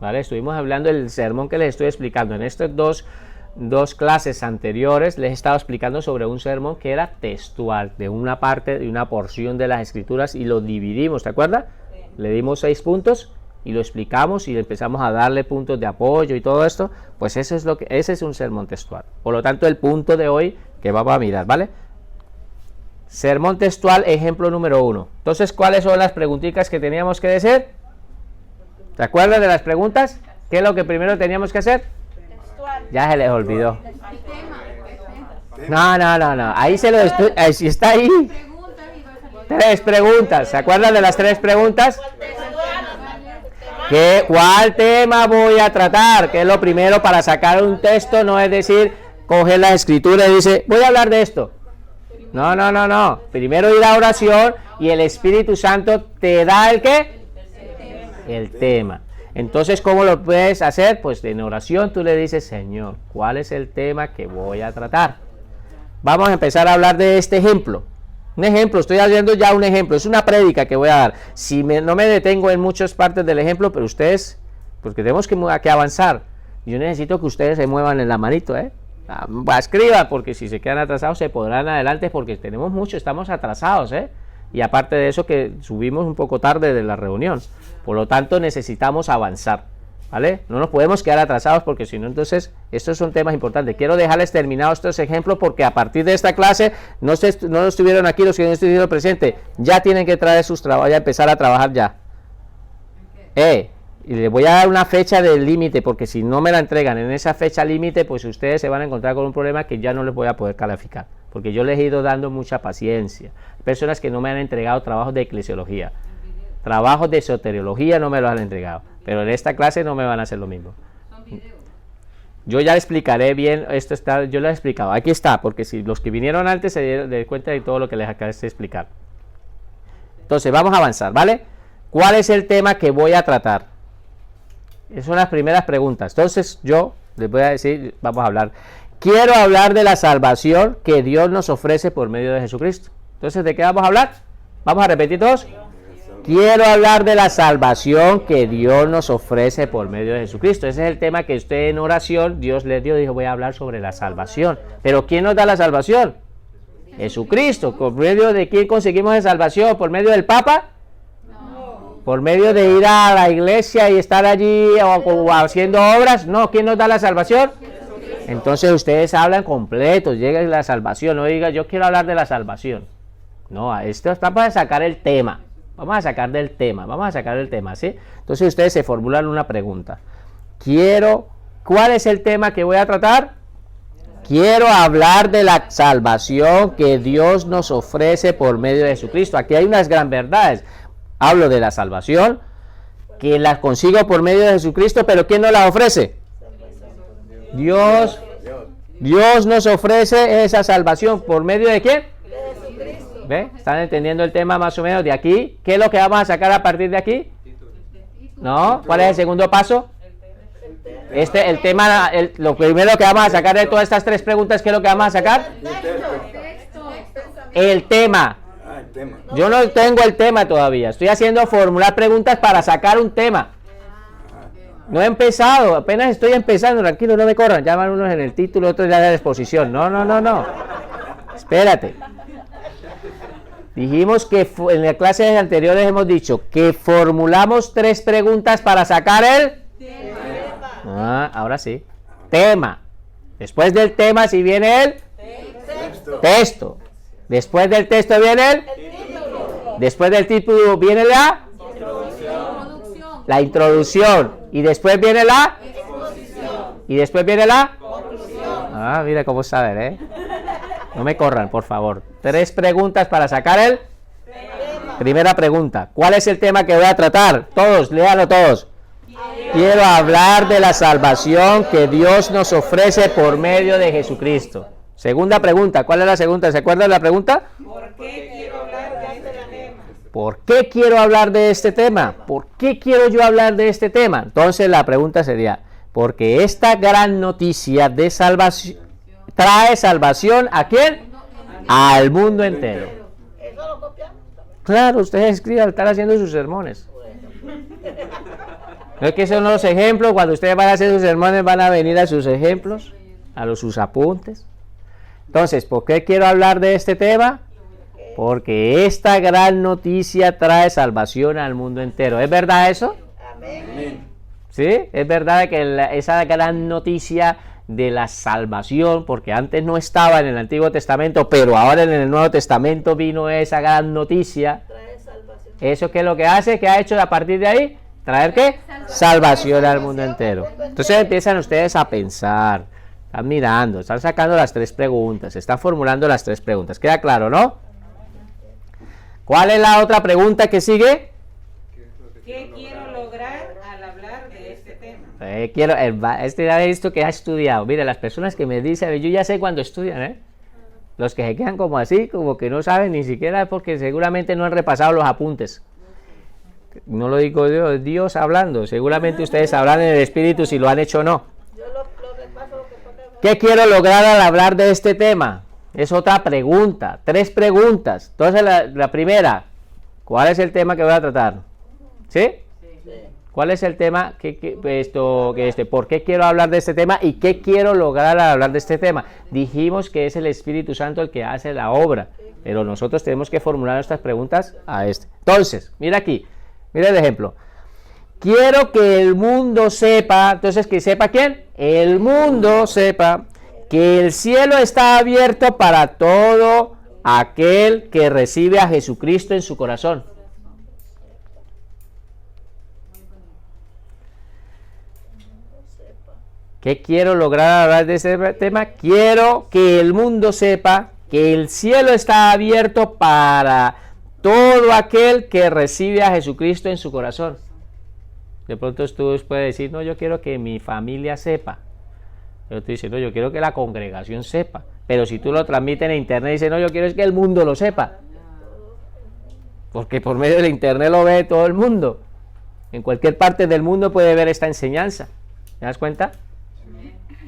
¿Vale? Estuvimos hablando del sermón que les estoy explicando. En estas dos clases anteriores les he estado explicando sobre un sermón que era textual, de una parte, de una porción de las escrituras, y lo dividimos, ¿te acuerdas? Sí. Le dimos 6 puntos y lo explicamos y empezamos a darle puntos de apoyo y todo esto. Pues ese es un sermón textual. Por lo tanto, el punto de hoy que vamos a mirar, ¿vale? Sermón textual, ejemplo número 1. Entonces, ¿cuáles son las preguntitas que teníamos que decir? ¿Te acuerdas de las preguntas? ¿Qué es lo que primero teníamos que hacer? Textual. Ya se les olvidó. No. Ahí se lo estoy. Si está ahí. 3 preguntas. ¿Se acuerdan de las 3 preguntas? ¿Cuál tema voy a tratar? ¿Qué es lo primero para sacar un texto? No es decir, coger la escritura y dice, voy a hablar de esto. No. Primero ir a oración y el Espíritu Santo te da ¿el qué? El tema. Entonces, ¿cómo lo puedes hacer? Pues en oración tú le dices, Señor, ¿cuál es el tema que voy a tratar? Vamos a empezar a hablar de este ejemplo. Un ejemplo, estoy haciendo ya un ejemplo, es una prédica que voy a dar. No me detengo en muchas partes del ejemplo, pero ustedes, porque tenemos que avanzar. Yo necesito que ustedes se muevan en la manito, escriban, porque si se quedan atrasados se podrán adelante, porque tenemos mucho, estamos atrasados, y aparte de eso que subimos un poco tarde de la reunión, por lo tanto necesitamos avanzar, ¿vale? No nos podemos quedar atrasados, porque si no, entonces estos son temas importantes. Quiero dejarles terminados estos ejemplos, porque a partir de esta clase no estuvieron aquí los que no estuvieron presentes, ya tienen que traer sus trabajos, ya empezar a trabajar ya. Y les voy a dar una fecha de límite, porque si no me la entregan en esa fecha límite, pues ustedes se van a encontrar con un problema que ya no les voy a poder calificar, porque yo les he ido dando mucha paciencia. Personas que no me han entregado trabajos de eclesiología, trabajos de soteriología no me los han entregado, pero en esta clase no me van a hacer lo mismo. Yo ya explicaré bien, yo lo he explicado, aquí está, porque si los que vinieron antes se dieron cuenta de todo lo que les acabé de explicar. Entonces vamos a avanzar, ¿vale? ¿Cuál es el tema que voy a tratar? Esas son las primeras preguntas. Entonces yo les voy a decir, vamos a hablar. Quiero hablar de la salvación que Dios nos ofrece por medio de Jesucristo. Entonces, ¿de qué vamos a hablar? Vamos a repetir todos. Quiero hablar de la salvación que Dios nos ofrece por medio de Jesucristo. Ese es el tema que usted en oración, Dios le dio, dijo, voy a hablar sobre la salvación. Pero ¿quién nos da la salvación? Jesucristo. ¿Por medio de quién conseguimos la salvación? ¿Por medio del Papa? ¿Por medio de ir a la iglesia y estar allí o haciendo obras? No, ¿quién nos da la salvación? Entonces ustedes hablan completos, llega la salvación, no diga yo quiero hablar de la salvación. No, esto está para sacar el tema. Vamos a sacar del tema, ¿sí? Entonces ustedes se formulan una pregunta. ¿Cuál es el tema que voy a tratar? Quiero hablar de la salvación que Dios nos ofrece por medio de Jesucristo. Aquí hay unas gran verdades. Hablo de la salvación, que la consigo por medio de Jesucristo, pero ¿quién nos la ofrece? Dios. Dios nos ofrece esa salvación, ¿por medio de quién? ¿Ve? ¿Están entendiendo el tema más o menos de aquí? ¿Qué es lo que vamos a sacar a partir de aquí? ¿No? ¿Cuál es el segundo paso? Lo primero que vamos a sacar de todas estas 3 preguntas, ¿qué es lo que vamos a sacar? El tema. Yo no tengo el tema todavía, estoy haciendo formular preguntas para sacar un tema. No he empezado, apenas estoy empezando, tranquilo, no me corran, llaman unos en el título, otros ya en la exposición. No. Espérate. Dijimos que en las clases anteriores hemos dicho que formulamos 3 preguntas para sacar el tema. Ahora sí. Tema. Después del tema, si viene el texto. Después del texto viene el título. Después del título viene la introducción. Y después viene la exposición. Y después viene la conclusión. Mira cómo saben, No me corran, por favor. 3 preguntas para sacar el tema. Primera pregunta. ¿Cuál es el tema que voy a tratar? Todos, léalo todos. Quiero hablar de la salvación que Dios nos ofrece por medio de Jesucristo. Segunda pregunta. ¿Cuál es la segunda? ¿Se acuerdan de la pregunta? ¿Por qué quiero hablar de este tema? ¿Por qué quiero hablar de este tema? ¿Por qué quiero yo hablar de este tema? Entonces la pregunta sería, porque esta gran noticia de salvación trae salvación ¿a quién? Al mundo entero. Eso lo copiamos también. Claro, ustedes escriban, están haciendo sus sermones. No es que son los ejemplos, cuando ustedes van a hacer sus sermones van a venir a sus ejemplos, sus apuntes. Entonces, ¿por qué quiero hablar de este tema? Porque esta gran noticia trae salvación al mundo entero. ¿Es verdad eso? Amén. ¿Sí? Es verdad que esa gran noticia de la salvación, porque antes no estaba en el Antiguo Testamento, pero ahora en el Nuevo Testamento vino esa gran noticia. Trae salvación. ¿Eso qué es lo que hace? ¿Qué ha hecho a partir de ahí? ¿Traer qué? Salvación al mundo entero. Entonces empiezan ustedes a pensar, están mirando, están sacando las 3 preguntas, están formulando las 3 preguntas. ¿Queda claro, no? ¿Cuál es la otra pregunta que sigue? ¿Qué quiero lograr al hablar de este tema? Este ya he visto que ha estudiado. Mire, las personas que me dicen, yo ya sé cuando estudian, ¿eh? Los que se quedan como así, como que no saben ni siquiera, porque seguramente no han repasado los apuntes. No lo digo yo, es Dios hablando. Seguramente ustedes sabrán en el Espíritu si lo han hecho o no. Yo lo repaso lo que pueda. ¿Qué quiero lograr al hablar de este tema? Es otra pregunta, 3 preguntas. Entonces la primera, ¿cuál es el tema que voy a tratar? ¿Sí? ¿Cuál es el tema? ¿Por qué quiero hablar de este tema? ¿Y qué quiero lograr al hablar de este tema? Dijimos que es el Espíritu Santo el que hace la obra, pero nosotros tenemos que formular nuestras preguntas a este. Entonces, mira aquí, mira el ejemplo. Quiero que el mundo sepa, entonces, ¿que sepa quién? El mundo sepa que el cielo está abierto para todo aquel que recibe a Jesucristo en su corazón. ¿Qué quiero lograr al hablar de este tema? Quiero que el mundo sepa que el cielo está abierto para todo aquel que recibe a Jesucristo en su corazón. De pronto tú puedes decir, no, yo quiero que mi familia sepa. Yo estoy diciendo, yo quiero que la congregación sepa. Pero si tú lo transmites en internet y dices, no, yo quiero es que el mundo lo sepa. Porque por medio del internet lo ve todo el mundo. En cualquier parte del mundo puede ver esta enseñanza. ¿Te das cuenta?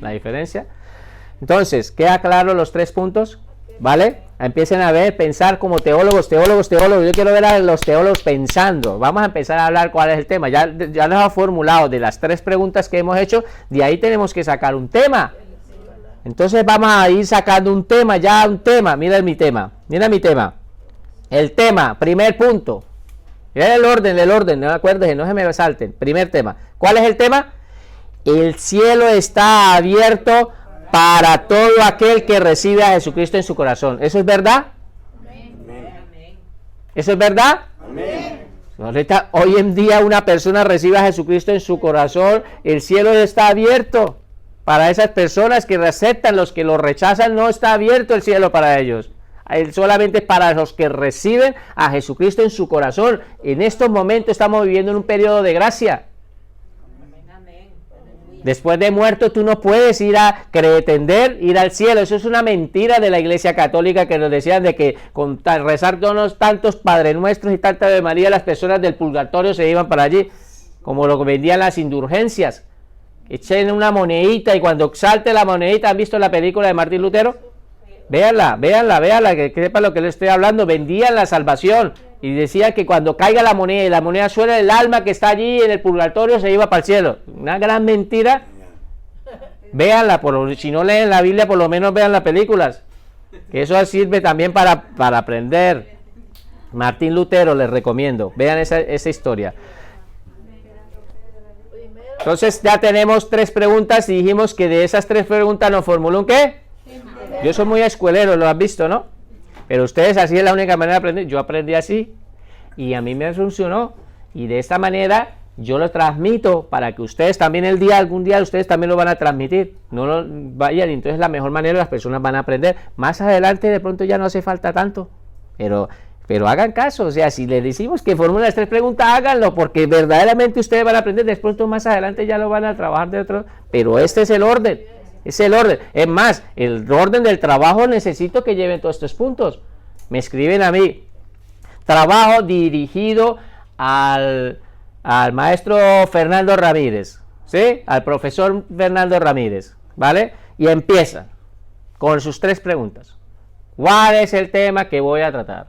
La diferencia. Entonces, ¿queda claro los 3 puntos? ¿Vale? Empiecen a ver, pensar como teólogos. Yo quiero ver a los teólogos pensando. Vamos a empezar a hablar cuál es el tema. Ya nos ha formulado de las 3 preguntas que hemos hecho. De ahí tenemos que sacar un tema. Entonces vamos a ir sacando un tema, ya un tema. Mira mi tema. El tema, primer punto. Mira el orden, no acuérdense, no se me salten. Primer tema. ¿Cuál es el tema? El cielo está abierto para todo aquel que recibe a Jesucristo en su corazón. ¿Eso es verdad? Amén. ¿Eso es verdad? Amén. Ahorita, hoy en día una persona recibe a Jesucristo en su corazón, el cielo está abierto para esas personas que aceptan. Los que lo rechazan, no está abierto el cielo para ellos. Solamente para los que reciben a Jesucristo en su corazón. En estos momentos estamos viviendo en un periodo de gracia. Después de muerto tú no puedes ir al cielo. Eso es una mentira de la Iglesia Católica, que nos decían de que con rezar todos tantos Padres Nuestros y tanta Ave María, las personas del purgatorio se iban para allí, como lo vendían las indulgencias. Echen una monedita y cuando salte la monedita, ¿han visto la película de Martín Lutero? Véanla, que sepan lo que les estoy hablando. Vendían la salvación y decían que cuando caiga la moneda y la moneda suena, el alma que está allí en el purgatorio se iba para el cielo. Una gran mentira. Véanla, si no leen la Biblia, por lo menos vean las películas, que eso sirve también para aprender. Martín Lutero, les recomiendo, vean esa historia. Entonces ya tenemos 3 preguntas y dijimos que de esas 3 preguntas nos formuló un ¿qué? Yo soy muy escuelero, lo has visto, ¿no? Pero ustedes, así es la única manera de aprender. Yo aprendí así y a mí me funcionó, y de esta manera yo lo transmito para que ustedes también algún día ustedes también lo van a transmitir. No lo vayan, y entonces la mejor manera las personas van a aprender. Más adelante de pronto ya no hace falta tanto, pero hagan caso. O sea, si les decimos que formulen las 3 preguntas, háganlo, porque verdaderamente ustedes van a aprender. Después más adelante ya lo van a trabajar de otro, pero este es el orden. Es el orden. Es más, el orden del trabajo necesito que lleven todos estos puntos. Me escriben a mí. Trabajo dirigido al maestro Fernando Ramírez, ¿sí? Al profesor Fernando Ramírez, ¿vale? Y empieza con sus 3 preguntas. ¿Cuál es el tema que voy a tratar?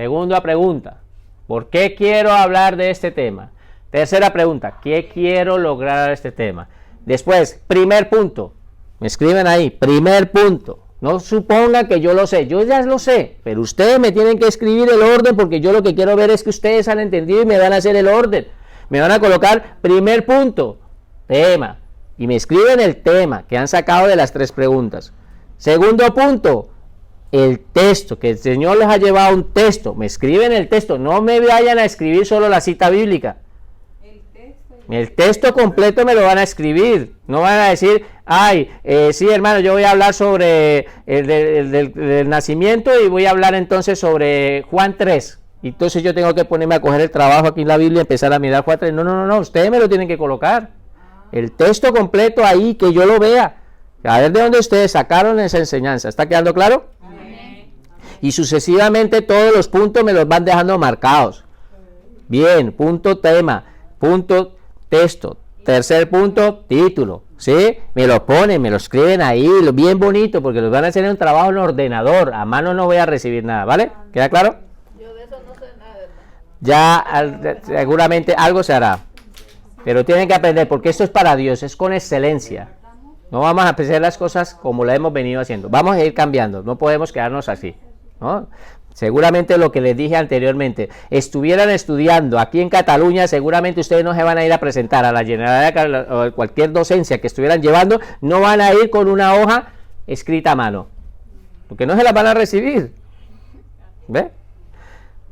Segunda pregunta, ¿por qué quiero hablar de este tema? Tercera pregunta, ¿qué quiero lograr este tema? Después, primer punto, me escriben ahí, primer punto. No supongan que yo lo sé, yo ya lo sé, pero ustedes me tienen que escribir el orden porque yo lo que quiero ver es que ustedes han entendido y me van a hacer el orden. Me van a colocar primer punto, tema, y me escriben el tema que han sacado de las 3 preguntas. Segundo punto, el texto, que el Señor les ha llevado un texto, me escriben el texto, no me vayan a escribir solo la cita bíblica. El texto completo me lo van a escribir, no van a decir, ay, sí hermano, yo voy a hablar sobre del nacimiento y voy a hablar entonces sobre Juan 3. Entonces yo tengo que ponerme a coger el trabajo aquí en la Biblia y empezar a mirar Juan 3. No, ustedes me lo tienen que colocar. El texto completo ahí, que yo lo vea. A ver de dónde ustedes sacaron esa enseñanza. ¿Está quedando claro? Amén. Y sucesivamente todos los puntos me los van dejando marcados. Bien, punto tema, punto texto, tercer punto título, ¿sí? Me lo ponen, me lo escriben ahí, bien bonito, porque los van a hacer en un trabajo en ordenador, a mano no voy a recibir nada, ¿vale? ¿Queda claro? Yo de eso no sé nada, hermano. Ya seguramente algo se hará, pero tienen que aprender, porque esto es para Dios, es con excelencia. No vamos a hacer las cosas como la hemos venido haciendo, vamos a ir cambiando, no podemos quedarnos así, ¿no? Seguramente lo que les dije anteriormente, estuvieran estudiando aquí en Cataluña, seguramente ustedes no se van a ir a presentar a la Generalitat o cualquier docencia que estuvieran llevando, no van a ir con una hoja escrita a mano, porque no se la van a recibir. ¿Ve?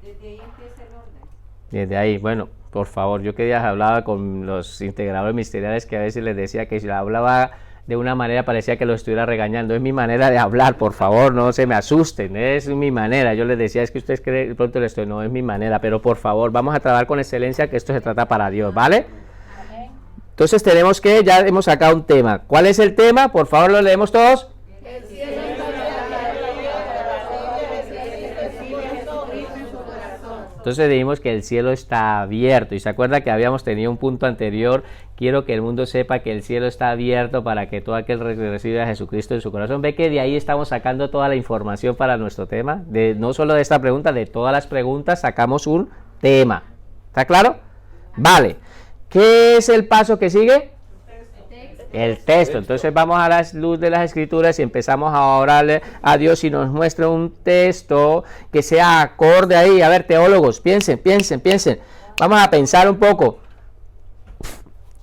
Desde ahí empieza el orden. Desde ahí, bueno, por favor, yo que ya hablaba con los integradores ministeriales que a veces les decía que si la hablaba de una manera parecía que lo estuviera regañando. Es mi manera de hablar, por favor, no se me asusten, es mi manera. Yo les decía, es que ustedes creen, pronto les estoy, no, es mi manera, pero por favor, vamos a trabajar con excelencia, que esto se trata para Dios, ¿vale? Entonces tenemos que, ya hemos sacado un tema. ¿Cuál es el tema? Por favor, lo leemos todos. El cielo está Entonces dijimos que el cielo está abierto, y se acuerda que habíamos tenido un punto anterior. Quiero que el mundo sepa que el cielo está abierto para que todo aquel que reciba a Jesucristo en su corazón. Ve que de ahí estamos sacando toda la información para nuestro tema, no solo de esta pregunta, de todas las preguntas sacamos un tema. ¿Está claro? Vale. ¿Qué es el paso que sigue? El texto. Entonces vamos a la luz de las escrituras y empezamos a orarle a Dios y nos muestra un texto que sea acorde ahí. A ver, teólogos, piensen. Vamos a pensar un poco.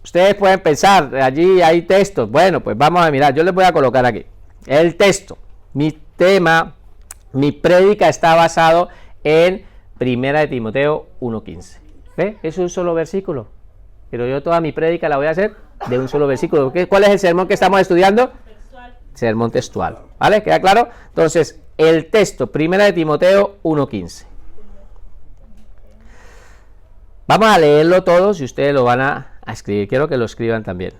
Ustedes pueden pensar, allí hay textos. Bueno, pues vamos a mirar. Yo les voy a colocar aquí el texto. Mi tema, mi prédica está basado en 1 de Timoteo 1:15. ¿Ve? Es un solo versículo. Pero yo toda mi prédica la voy a hacer de un solo versículo. ¿Cuál es el sermón que estamos estudiando? Textual. Sermón textual. ¿Vale? ¿Queda claro? Entonces, el texto, 1 de Timoteo 1:15. Vamos a leerlo todos y ustedes lo van a escribir. Quiero que lo escriban también.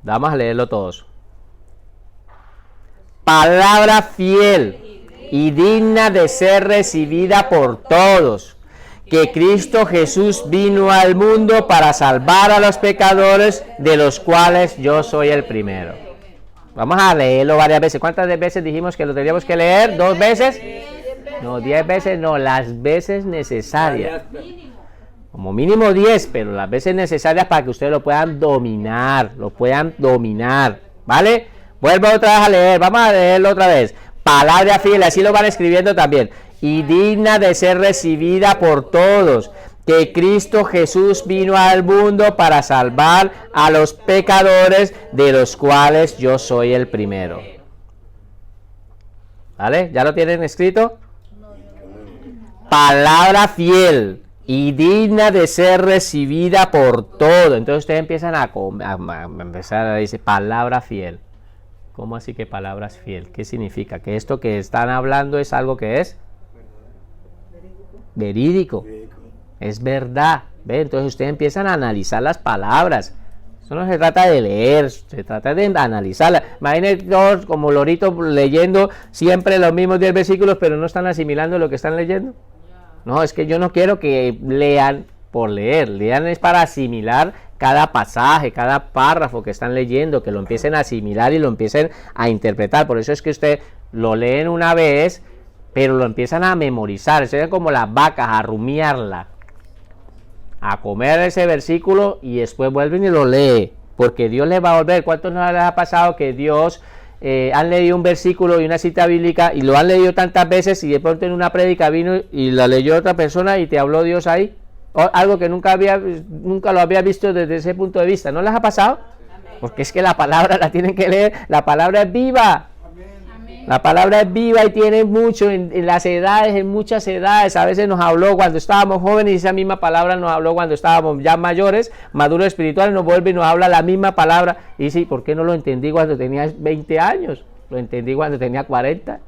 Vamos a leerlo todos. Palabra fiel y digna de ser recibida por todos, que Cristo Jesús vino al mundo para salvar a los pecadores, de los cuales yo soy el primero. Vamos a leerlo varias veces. ¿Cuántas veces dijimos que lo teníamos que leer? ¿2 veces? No, 10 veces no, las veces necesarias. Como mínimo 10, pero las veces necesarias para que ustedes lo puedan dominar, ¿vale? Vuelvo otra vez a leer, vamos a leerlo otra vez. Palabra fiel, así lo van escribiendo también. Y digna de ser recibida por todos, que Cristo Jesús vino al mundo para salvar a los pecadores, de los cuales yo soy el primero. ¿Vale? ¿Ya lo tienen escrito? Palabra fiel y digna de ser recibida por todo. Entonces ustedes empiezan a empezar a decir palabra fiel. ¿Cómo así que palabras fiel? ¿Qué significa? Que esto que están hablando es algo que es verídico, es verdad. ¿Ve? Entonces ustedes empiezan a analizar las palabras. Eso no se trata de leer, se trata de analizarlas. Imagínense todos como loritos leyendo siempre los mismos 10 versículos, pero no están asimilando lo que están leyendo. No, es que yo no quiero que lean por leer, lean es para asimilar cada pasaje, cada párrafo que están leyendo, que lo empiecen a asimilar y lo empiecen a interpretar. Por eso es que usted lo leen una vez, pero lo empiezan a memorizar, serían como las vacas, a rumiarla, a comer ese versículo y después vuelven y lo lee, porque Dios les va a volver. ¿Cuántos no les ha pasado que Dios han leído un versículo y una cita bíblica y lo han leído tantas veces y de pronto en una prédica vino y la leyó otra persona y te habló Dios ahí? O algo que nunca lo había visto desde ese punto de vista. ¿No les ha pasado? Porque es que la palabra la tienen que leer, la palabra es viva. La palabra es viva y tiene mucho en las edades, en muchas edades. A veces nos habló cuando estábamos jóvenes y esa misma palabra nos habló cuando estábamos ya mayores, maduros espirituales, nos vuelve y nos habla la misma palabra. Y sí, ¿por qué no lo entendí cuando tenía 20 años? Lo entendí cuando tenía 40.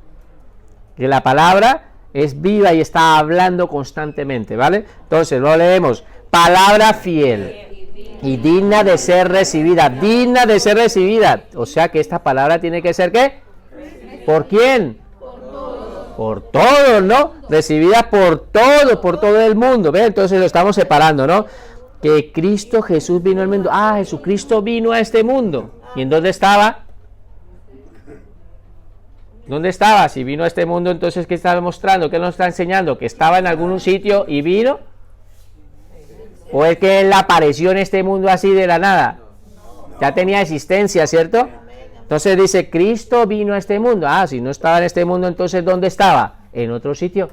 Que la palabra es viva y está hablando constantemente, ¿vale? Entonces lo leemos. Palabra fiel y digna de ser recibida. Digna de ser recibida. O sea que esta palabra tiene que ser ¿qué? ¿Por quién? Por todos, ¿no? Recibida por todo el mundo. ¿Ve? Entonces lo estamos separando, ¿no? Que Cristo Jesús vino al mundo. Ah, Jesucristo vino a este mundo. ¿Y en dónde estaba? ¿Dónde estaba? Si vino a este mundo, entonces ¿qué está demostrando? ¿Qué nos está enseñando? ¿Que estaba en algún sitio y vino? ¿O es que Él apareció en este mundo así de la nada? Ya tenía existencia, ¿cierto? Entonces dice, Cristo vino a este mundo. Ah, si no estaba en este mundo, entonces ¿dónde estaba? En otro sitio.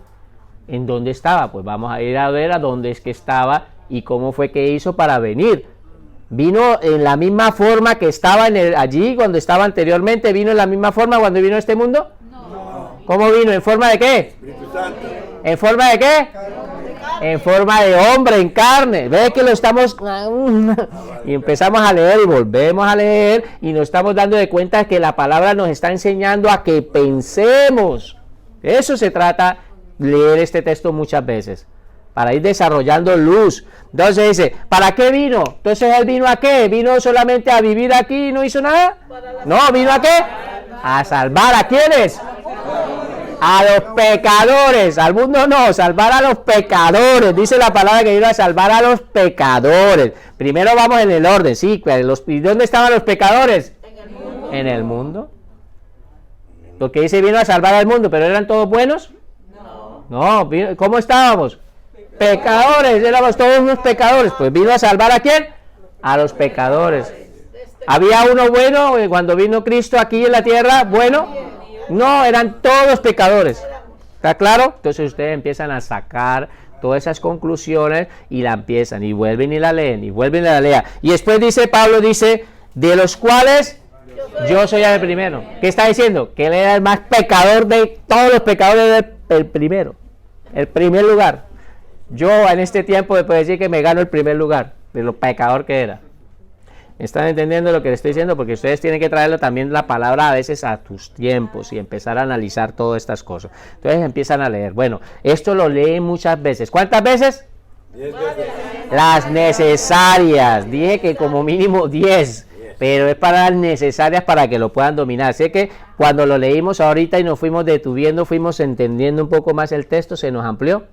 ¿En dónde estaba? Pues vamos a ir a ver a dónde es que estaba y cómo fue que hizo para venir. ¿Vino en la misma forma que estaba allí cuando estaba anteriormente? ¿Vino en la misma forma cuando vino a este mundo? No. ¿Cómo vino? ¿En forma de qué? Espíritu Santo. ¿En forma de qué? En forma de hombre, en carne. Ve que lo estamos y empezamos a leer y volvemos a leer y nos estamos dando de cuenta que la palabra nos está enseñando a que pensemos. Eso se trata, leer este texto muchas veces, para ir desarrollando luz. Entonces dice, ¿para qué vino? Entonces Él vino a qué? ¿Vino solamente a vivir aquí y no hizo nada? No, ¿vino a qué? A salvar. ¿A quiénes? A los pecadores. Al mundo no, salvar a los pecadores. Dice la palabra que vino a salvar a los pecadores. Primero vamos en el orden, sí. ¿Y dónde estaban los pecadores? En el mundo. Porque dice vino a salvar al mundo, pero ¿eran todos buenos? No, ¿cómo estábamos? Pecadores, éramos todos unos pecadores. Pues vino a salvar ¿a quién? A los pecadores. ¿Había uno bueno cuando vino Cristo aquí en la tierra? ¿Bueno? No, eran todos pecadores. ¿Está claro? Entonces ustedes empiezan a sacar todas esas conclusiones y la empiezan y vuelven y la leen y vuelven y la lean. Y después dice Pablo, dice, de los cuales yo soy el primero. ¿Qué está diciendo? Que él era el más pecador de todos los pecadores, el primero. El primer lugar. Yo en este tiempo puedo decir que me gano el primer lugar de lo pecador que era. ¿Están entendiendo lo que les estoy diciendo? Porque ustedes tienen que traerlo también la palabra a veces a tus tiempos y empezar a analizar todas estas cosas. Entonces empiezan a leer. Bueno, esto lo leen muchas veces. ¿Cuántas veces? 10 veces. Las necesarias. Dije que como mínimo 10. Pero es para las necesarias para que lo puedan dominar. Sé que cuando lo leímos ahorita y nos fuimos detuviendo, fuimos entendiendo un poco más el texto, se nos amplió.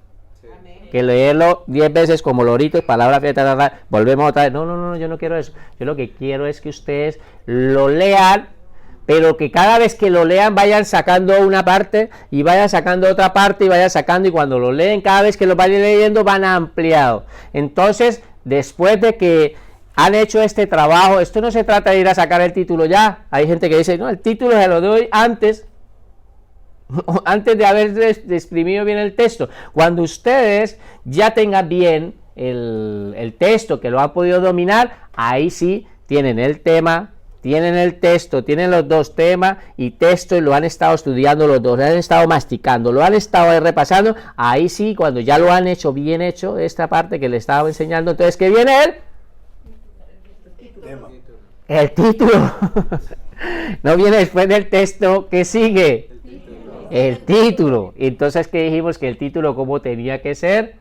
Que leerlo 10 veces como lorito, palabra fiesta, volvemos otra vez. No, yo no quiero eso. Yo lo que quiero es que ustedes lo lean, pero que cada vez que lo lean vayan sacando una parte y vayan sacando otra parte y vayan sacando, y cuando lo leen, cada vez que lo vayan leyendo van ampliado. Entonces, después de que han hecho este trabajo, esto no se trata de ir a sacar el título ya. Hay gente que dice, no, el título se lo doy antes de haber exprimido bien el texto. Cuando ustedes ya tengan bien el texto, que lo han podido dominar, ahí sí tienen el tema, tienen el texto, tienen los dos temas y texto, y lo han estado estudiando los dos, lo han estado masticando, lo han estado repasando. Ahí sí, cuando ya lo han hecho bien hecho, esta parte que les estaba enseñando, entonces ¿qué viene él? El título. No viene después del texto, ¿qué sigue? El título. Entonces, ¿qué dijimos? Que el título, ¿cómo tenía que ser?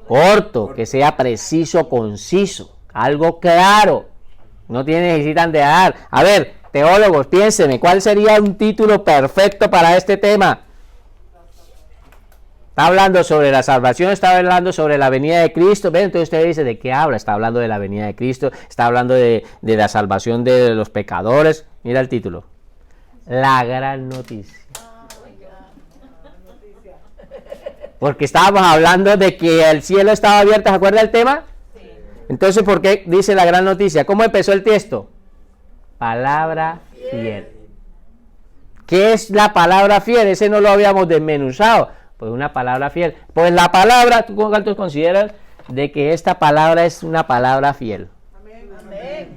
Corto, que sea preciso, conciso, algo claro. No necesitan de dar. A ver, teólogos, piénsenme, ¿cuál sería un título perfecto para este tema? Está hablando sobre la salvación, está hablando sobre la venida de Cristo. ¿Ven? Entonces usted dice, ¿de qué habla? Está hablando de la venida de Cristo, está hablando de la salvación de los pecadores. Mira el título. La gran noticia. Porque estábamos hablando de que el cielo estaba abierto, ¿se acuerda el tema? Entonces, ¿por qué dice la gran noticia? ¿Cómo empezó el texto? Palabra fiel. ¿Qué es la palabra fiel? Ese no lo habíamos desmenuzado. Pues una palabra fiel. Pues la palabra, ¿tú cuántos consideras de que esta palabra es una palabra fiel? Amén.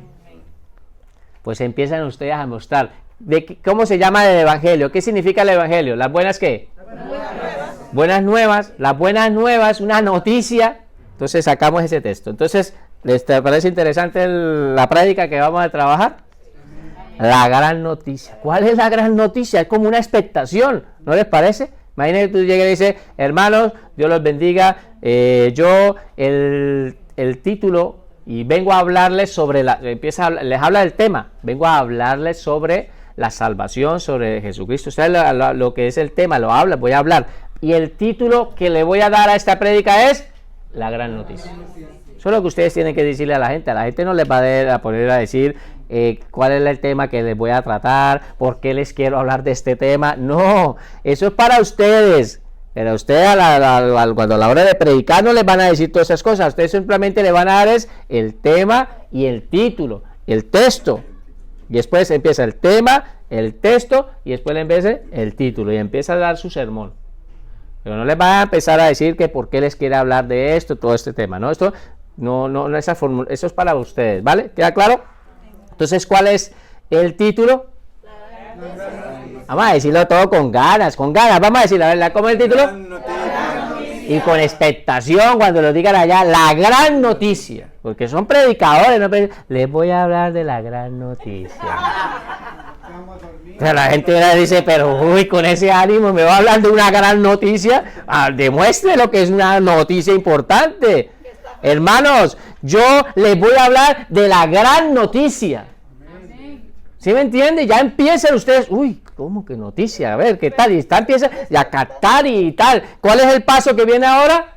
Pues empiezan ustedes a mostrar. ¿Cómo se llama el evangelio? ¿Qué significa el evangelio? ¿Las buenas qué? Buenas nuevas. Las buenas nuevas, una noticia. Entonces sacamos ese texto. Entonces, ¿les parece interesante la prédica que vamos a trabajar? La gran noticia. ¿Cuál es la gran noticia? Es como una expectación, ¿no les parece? Imagínate que tú llegas y dices, hermanos, Dios los bendiga, yo el título, y vengo a hablarles sobre, les habla del tema, vengo a hablarles sobre la salvación, sobre Jesucristo. O sea, lo que es el tema, voy a hablar. Y el título que le voy a dar a esta prédica es la gran noticia. Eso es lo que ustedes tienen que decirle a la gente. A la gente no les va a poner a decir cuál es el tema que les voy a tratar, por qué les quiero hablar de este tema. No, eso es para ustedes. Pero ustedes cuando a la hora de predicar no les van a decir todas esas cosas. Ustedes simplemente le van a dar el tema y el título, el texto. Y después empieza el tema, el texto, y después le empieza el título. Y empieza a dar su sermón. Pero no les van a empezar a decir que por qué les quiere hablar de esto, todo este tema, ¿no? Esto no esa fórmula, eso es para ustedes, ¿vale? ¿Queda claro? Entonces, ¿cuál es el título? Vamos a decirlo todo con ganas, vamos a decir la verdad, ¿cómo es el título? Y con expectación cuando lo digan allá, la gran noticia, porque son predicadores, ¿no? Les voy a hablar de la gran noticia. Pero la gente dice, pero uy, con ese ánimo me va a hablar de una gran noticia. Demuestre lo que es una noticia importante. Hermanos, yo les voy a hablar de la gran noticia. ¿Sí me entiende? Ya empiezan ustedes, uy, ¿cómo que noticia? A ver, ¿qué tal? Y empieza a captar y tal. ¿Cuál es el paso que viene ahora?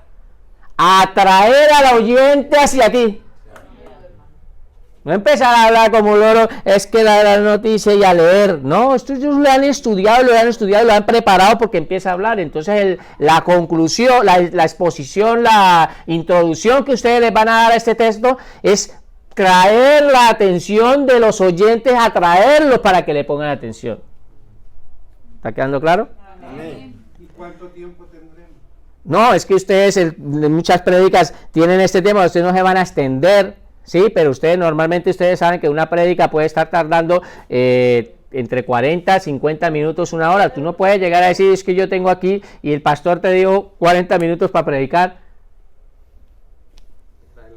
Atraer al oyente hacia ti. No empezar a hablar como loro, es que la gran noticia y a leer. No, estos ellos lo han estudiado, lo han preparado porque empieza a hablar. Entonces la conclusión, la exposición, la introducción que ustedes les van a dar a este texto es traer la atención de los oyentes, atraerlos para que le pongan atención. ¿Está quedando claro? Amén. ¿Y cuánto tiempo tendremos? No, es que ustedes en muchas prédicas tienen este tema, ustedes no se van a extender. Sí, pero normalmente ustedes saben que una prédica puede estar tardando entre 40, 50 minutos, una hora. Tú no puedes llegar a decir, es que yo tengo aquí y el pastor te dio 40 minutos para predicar.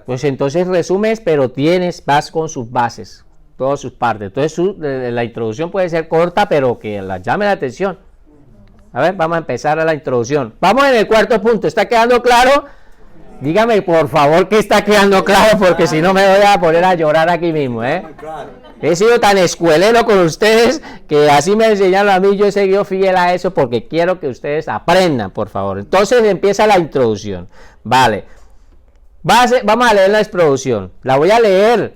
Pues entonces resumes, pero vas con sus bases, todas sus partes. Entonces la introducción puede ser corta, pero que la llame la atención. A ver, vamos a empezar a la introducción. Vamos en el cuarto punto, ¿está quedando claro? Dígame por favor que está quedando claro, porque si no me voy a poner a llorar aquí mismo, He sido tan escuelero con ustedes que así me enseñaron a mí, yo he seguido fiel a eso porque quiero que ustedes aprendan, por favor. Entonces empieza la introducción. Vale. Vamos a leer la introducción. La voy a leer.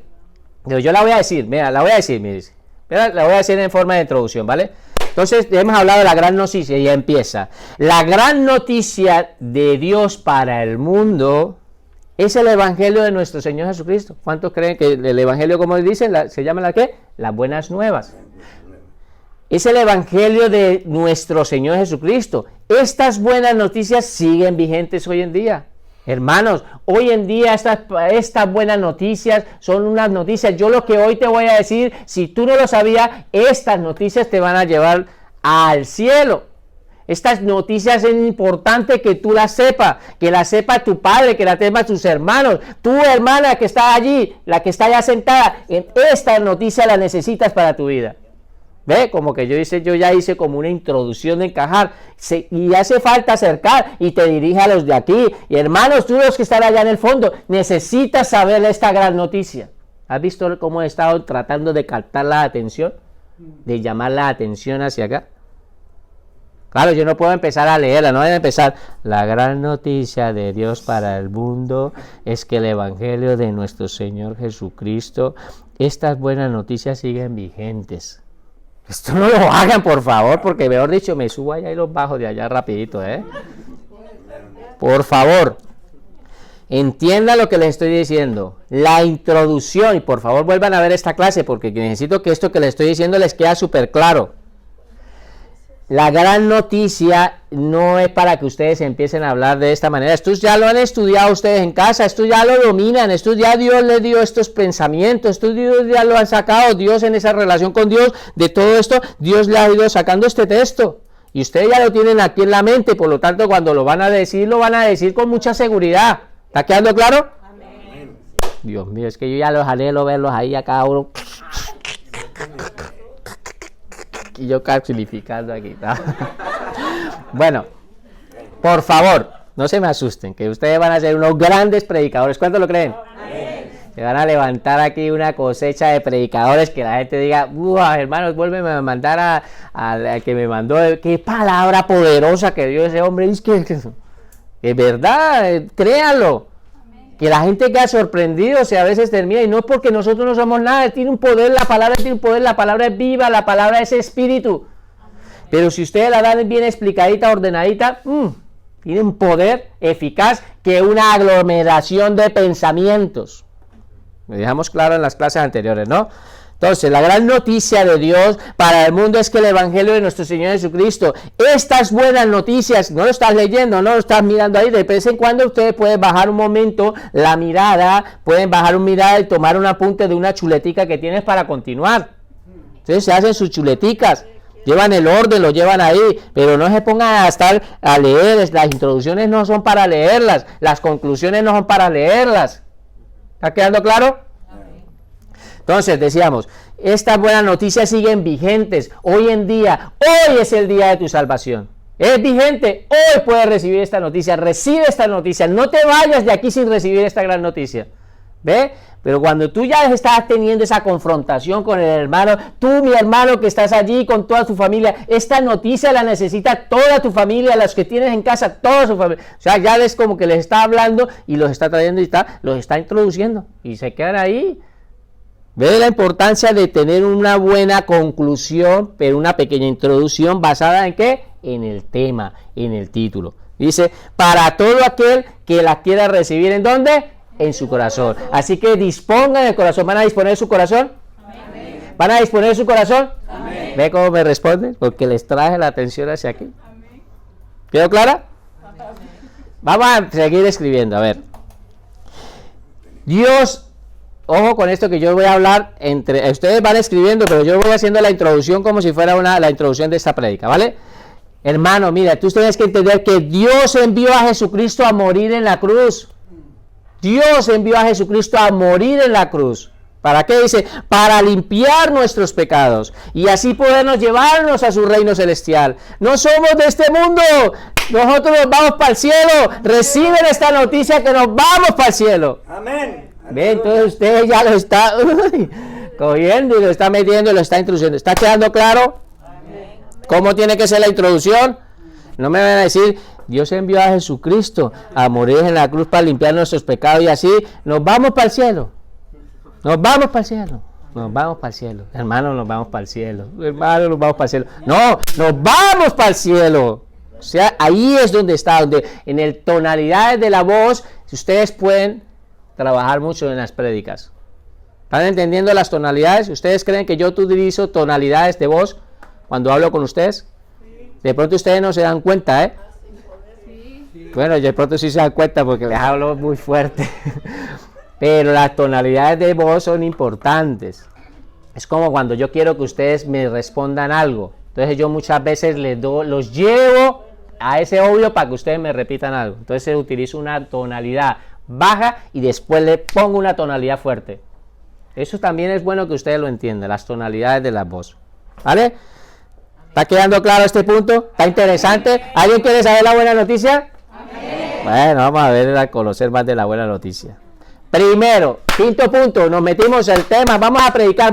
Yo la voy a decir, mira, la voy a decir, mire. La voy a decir en forma de introducción, ¿vale? Entonces, hemos hablado de la gran noticia y ya empieza. La gran noticia de Dios para el mundo es el evangelio de nuestro Señor Jesucristo. ¿Cuántos creen que el evangelio, como dicen, se llama la qué? Las buenas nuevas. Es el evangelio de nuestro Señor Jesucristo. Estas buenas noticias siguen vigentes hoy en día. Hermanos, hoy en día estas buenas noticias son unas noticias. Yo lo que hoy te voy a decir, si tú no lo sabías, estas noticias te van a llevar al cielo. Estas noticias es importante que tú las sepas, que las sepa tu padre, que las sepa tus hermanos. Tu hermana que está allí, la que está allá sentada, esta noticia la necesitas para tu vida. ¿Ve? Como que yo ya hice como una introducción de encajar. Y hace falta acercar y te dirige a los de aquí. Y hermanos, tú los que están allá en el fondo, necesitas saber esta gran noticia. ¿Has visto cómo he estado tratando de captar la atención? De llamar la atención hacia acá. Claro, yo no puedo empezar a leerla, no voy a empezar. La gran noticia de Dios para el mundo es que el evangelio de nuestro Señor Jesucristo, estas buenas noticias siguen vigentes. Esto no lo hagan, por favor, porque mejor dicho, me subo allá y los bajo de allá rapidito, por favor, entiendan lo que les estoy diciendo. La introducción, y por favor vuelvan a ver esta clase porque necesito que esto que les estoy diciendo les quede súper claro. La gran noticia no es para que ustedes empiecen a hablar de esta manera. Esto ya lo han estudiado ustedes en casa, esto ya lo dominan, esto ya Dios les dio estos pensamientos, esto Dios ya lo han sacado, Dios en esa relación con Dios, de todo esto, Dios le ha ido sacando este texto. Y ustedes ya lo tienen aquí en la mente, por lo tanto cuando lo van a decir con mucha seguridad. ¿Está quedando claro? Amén. Dios mío, es que yo ya los anhelo verlos ahí a cada uno. Y yo calcificando aquí. ¿No? Bueno, por favor, no se me asusten, que ustedes van a ser unos grandes predicadores. ¿Cuántos lo creen? Amén. Se van a levantar aquí una cosecha de predicadores que la gente diga, hermanos, vuélveme a mandar al que me mandó. Qué palabra poderosa que dio ese hombre. Es que es verdad, créanlo. Que la gente queda sorprendido, a veces termina, y no es porque nosotros no somos nada, tiene un poder, la palabra tiene un poder, la palabra es viva, la palabra es espíritu. Pero si ustedes la dan bien explicadita, ordenadita, tiene un poder eficaz que una aglomeración de pensamientos. Lo dejamos claro en las clases anteriores, ¿no? Entonces, la gran noticia de Dios para el mundo es que el Evangelio de nuestro Señor Jesucristo, estas buenas noticias, no lo estás leyendo, no lo estás mirando ahí, de vez en cuando ustedes pueden bajar un momento la mirada, pueden bajar una mirada y tomar un apunte de una chuletica que tienes para continuar. Entonces se hacen sus chuleticas, llevan el orden, lo llevan ahí, pero no se pongan a estar a leer, las introducciones no son para leerlas, las conclusiones no son para leerlas. ¿Está quedando claro? Entonces decíamos, estas buenas noticias siguen vigentes hoy en día. Hoy es el día de tu salvación. Es vigente, hoy puedes recibir esta noticia. Recibe esta noticia, no te vayas de aquí sin recibir esta gran noticia. ¿Ve? Pero cuando tú ya estás teniendo esa confrontación con el hermano, tú, mi hermano, que estás allí con toda tu familia, esta noticia la necesita toda tu familia, los que tienes en casa, toda su familia. O sea, ya es como que les está hablando y los está trayendo y los está introduciendo y se quedan ahí. ¿Ve la importancia de tener una buena conclusión, pero una pequeña introducción basada en qué? En el tema, en el título. Dice, para todo aquel que la quiera recibir, ¿en dónde? En su corazón. Así que dispongan el corazón. ¿Van a disponer su corazón? Amén. ¿Van a disponer su corazón? Amén. ¿Ve cómo me responden? Porque les traje la atención hacia aquí. Amén. ¿Quedó clara? Amén. Vamos a seguir escribiendo. A ver. Dios... Ojo con esto que yo voy a hablar entre... Ustedes van escribiendo, pero yo voy haciendo la introducción como si fuera la introducción de esta prédica, ¿vale? Hermano, mira, tú tienes que entender que Dios envió a Jesucristo a morir en la cruz. Dios envió a Jesucristo a morir en la cruz. ¿Para qué? Dice, para limpiar nuestros pecados y así podernos llevarnos a su reino celestial. No somos de este mundo, nosotros nos vamos para el cielo. Reciben esta noticia que nos vamos para el cielo. Amén. Ve, entonces usted ya lo está cogiendo y lo está metiendo y lo está introduciendo. ¿Está quedando claro? Amén. ¿Cómo tiene que ser la introducción? No me van a decir, Dios envió a Jesucristo a morir en la cruz para limpiar nuestros pecados y así nos vamos para el cielo. Nos vamos para el cielo. Nos vamos para el cielo. Hermano, nos vamos para el cielo. Hermano, nos vamos para el cielo. No, nos vamos para el cielo. O sea, ahí es donde está, donde en el tonalidades de la voz, si ustedes pueden trabajar mucho en las prédicas. ¿Están entendiendo las tonalidades? ¿Ustedes creen que yo utilizo tonalidades de voz cuando hablo con ustedes? De pronto ustedes no se dan cuenta, ¿eh? Bueno, de pronto sí se dan cuenta porque les hablo muy fuerte. Pero las tonalidades de voz son importantes. Es como cuando yo quiero que ustedes me respondan algo. Entonces yo muchas veces los llevo a ese audio para que ustedes me repitan algo. Entonces utilizo una tonalidad baja y después le pongo una tonalidad fuerte. Eso también es bueno que ustedes lo entiendan, las tonalidades de la voz. ¿Vale? ¿Está quedando claro este punto? ¿Está interesante? ¿Alguien quiere saber la buena noticia? Amén. Bueno, vamos a ver, a conocer más de la buena noticia. Primero, quinto punto, nos metimos en el tema, vamos a predicar.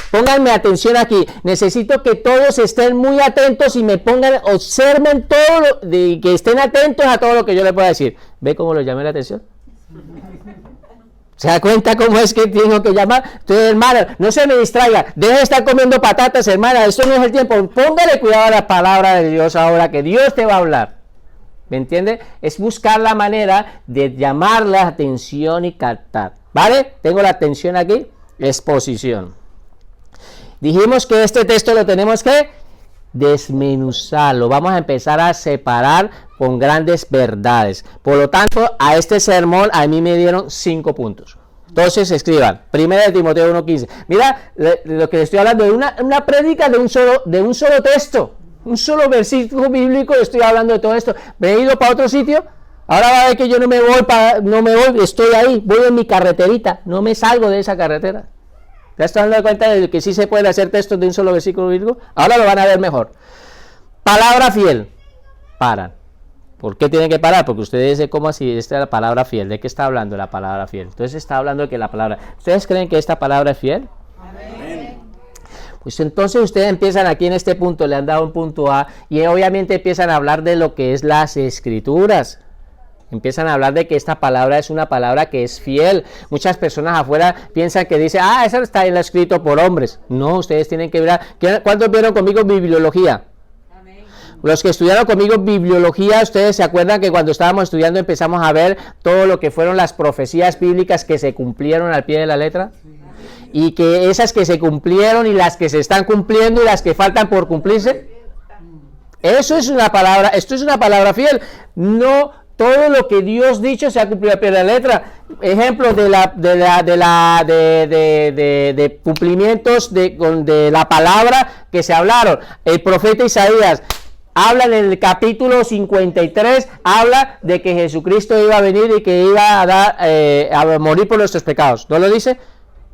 Pónganme atención aquí. Necesito que todos estén muy atentos y me pongan, observen todo, que estén atentos a todo lo que yo les pueda decir. ¿Ve cómo lo llamé la atención? ¿Se da cuenta cómo es que tengo que llamar? Entonces, hermana, no se me distraiga. Deje de estar comiendo patatas, hermana. Esto no es el tiempo. Póngale cuidado a la palabra de Dios ahora, que Dios te va a hablar. ¿Me entiende? Es buscar la manera de llamar la atención y captar. ¿Vale? Tengo la atención aquí. Exposición. Dijimos que este texto lo tenemos que desmenuzarlo. Vamos a empezar a separar con grandes verdades. Por lo tanto, a este sermón a mí me dieron 5 puntos. Entonces escriban, 1 Timoteo 1:15. Mira, lo que estoy hablando de una prédica de un solo texto, un solo versículo bíblico. Estoy hablando de todo esto. Me he ido para otro sitio. Ahora va a ver que yo no me voy, estoy ahí, voy en mi carreterita, no me salgo de esa carretera. ¿Ya están dando cuenta de que sí se puede hacer textos de un solo versículo bíblico? Ahora lo van a ver mejor. Palabra fiel. Paran. ¿Por qué tienen que parar? Porque ustedes dicen, ¿cómo así? Esta es la palabra fiel. ¿De qué está hablando la palabra fiel? Entonces está hablando de que la palabra... ¿Ustedes creen que esta palabra es fiel? Amén. Pues entonces ustedes empiezan aquí en este punto, le han dado un punto A, y obviamente empiezan a hablar de lo que es las escrituras. Empiezan a hablar de que esta palabra es una palabra que es fiel. Muchas personas afuera piensan que dice, eso está escrito por hombres. No, ustedes tienen que ver. ¿Cuántos vieron conmigo bibliología? Amén. Los que estudiaron conmigo bibliología, ustedes se acuerdan que cuando estábamos estudiando empezamos a ver todo lo que fueron las profecías bíblicas que se cumplieron al pie de la letra. Y que esas que se cumplieron y las que se están cumpliendo y las que faltan por cumplirse. Eso es una palabra, esto es una palabra fiel. No todo lo que Dios dicho se ha cumplido a pie de la letra. Ejemplos de cumplimientos de la palabra que se hablaron. El profeta Isaías habla en el capítulo 53, habla de que Jesucristo iba a venir y que iba a morir por nuestros pecados. ¿No lo dice?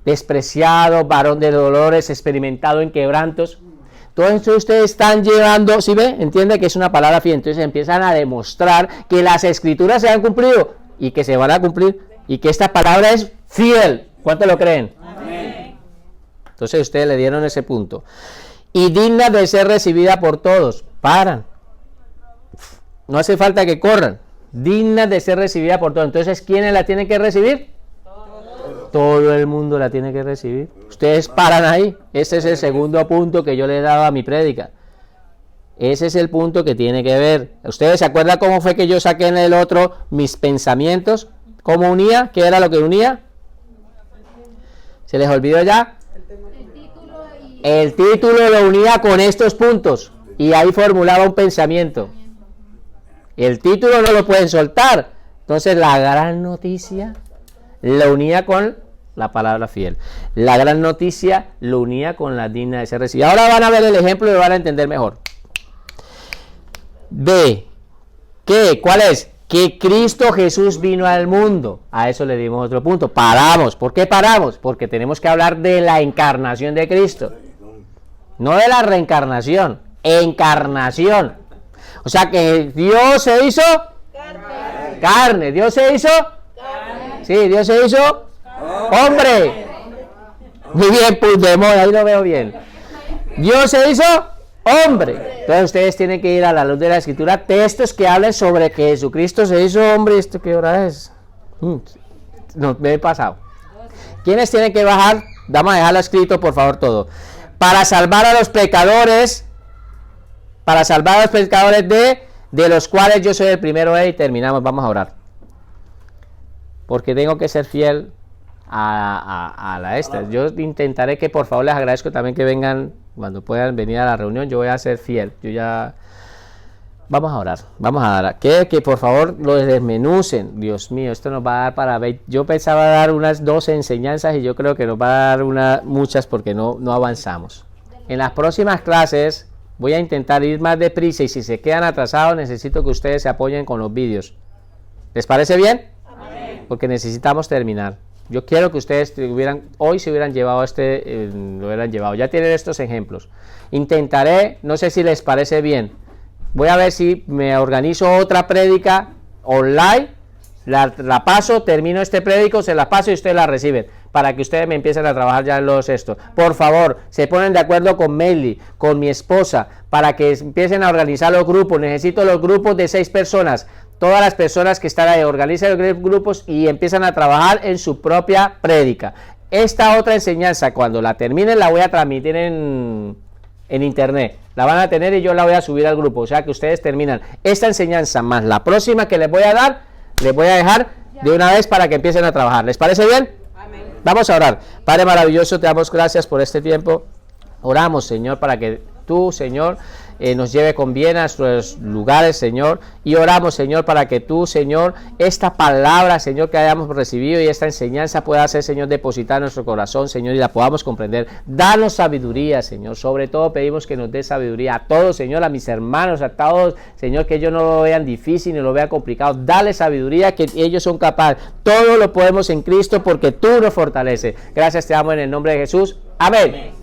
Despreciado, varón de dolores, experimentado en quebrantos. Todo esto ustedes están llevando, ¿sí ve? Entiende que es una palabra fiel. Entonces empiezan a demostrar que las escrituras se han cumplido y que se van a cumplir y que esta palabra es fiel. ¿Cuántos lo creen? Amén. Entonces ustedes le dieron ese punto. Y digna de ser recibida por todos. Paran. No hace falta que corran. Digna de ser recibida por todos. Entonces, ¿quiénes la tienen que recibir? Todo el mundo la tiene que recibir. Ustedes paran ahí. Ese es el segundo punto que yo le he dado a mi prédica. Ese es el punto que tiene que ver. ¿Ustedes se acuerdan cómo fue que yo saqué en el otro mis pensamientos? ¿Cómo unía? ¿Qué era lo que unía? ¿Se les olvidó ya? El título lo unía con estos puntos. Y ahí formulaba un pensamiento. El título no lo pueden soltar. Entonces la gran noticia lo unía con la palabra fiel. La gran noticia lo unía con la digna de ser recibida. Ahora van a ver el ejemplo y lo van a entender mejor. B. ¿Qué? ¿Cuál es? Que Cristo Jesús vino al mundo. A eso le dimos otro punto. Paramos. ¿Por qué paramos? Porque tenemos que hablar de la encarnación de Cristo. No de la reencarnación. Encarnación. O sea que Dios se hizo carne. Dios se hizo carne. Sí, Dios se hizo hombre. Muy bien, Puigdemont, ahí lo veo bien. Dios se hizo hombre. Entonces ustedes tienen que ir a la luz de la escritura, textos que hablen sobre que Jesucristo se hizo hombre. ¿Esto qué hora es? No, me he pasado. ¿Quiénes tienen que bajar? Vamos a dejarlo escrito, por favor, todo. Para salvar a los pecadores, de los cuales yo soy el primero, y terminamos, vamos a orar. Porque tengo que ser fiel a la esta. Yo intentaré que, por favor, les agradezco también que vengan, cuando puedan venir a la reunión, yo voy a ser fiel. Vamos a orar. Que por favor lo desmenucen. Dios mío, esto nos va a dar para ver. Yo pensaba dar unas 12 enseñanzas y yo creo que nos va a dar muchas porque no avanzamos. En las próximas clases voy a intentar ir más deprisa y si se quedan atrasados necesito que ustedes se apoyen con los vídeos. ¿Les parece bien? Amén. Porque necesitamos terminar. Yo quiero que ustedes hoy se hubieran llevado lo hubieran llevado. Ya tienen estos ejemplos. Intentaré, no sé si les parece bien. Voy a ver si me organizo otra prédica online, la paso, termino este prédico, se la paso y ustedes la reciben, para que ustedes me empiecen a trabajar ya en los estos. Por favor, se ponen de acuerdo con Meli, con mi esposa, para que empiecen a organizar los grupos. Necesito los grupos de 6 personas. Todas las personas que están ahí, organizan los grupos y empiezan a trabajar en su propia prédica. Esta otra enseñanza, cuando la termine, la voy a transmitir en internet. la van a tener y yo la voy a subir al grupo. O sea que ustedes terminan esta enseñanza más la próxima que les voy a dar, les voy a dejar de una vez para que empiecen a trabajar. ¿Les parece bien? Amén. Vamos a orar. Padre maravilloso, te damos gracias por este tiempo. Oramos, Señor, para que tú, Señor, nos lleve con bien a nuestros lugares, Señor, y oramos, Señor, para que tú, Señor, esta palabra, Señor, que hayamos recibido y esta enseñanza pueda ser, Señor, depositada en nuestro corazón, Señor, y la podamos comprender. Danos sabiduría, Señor, sobre todo pedimos que nos dé sabiduría a todos, Señor, a mis hermanos, a todos, Señor, que ellos no lo vean difícil ni lo vean complicado. Dale sabiduría, que ellos son capaces. Todo lo podemos en Cristo porque tú nos fortaleces. Gracias te amo en el nombre de Jesús. Amén.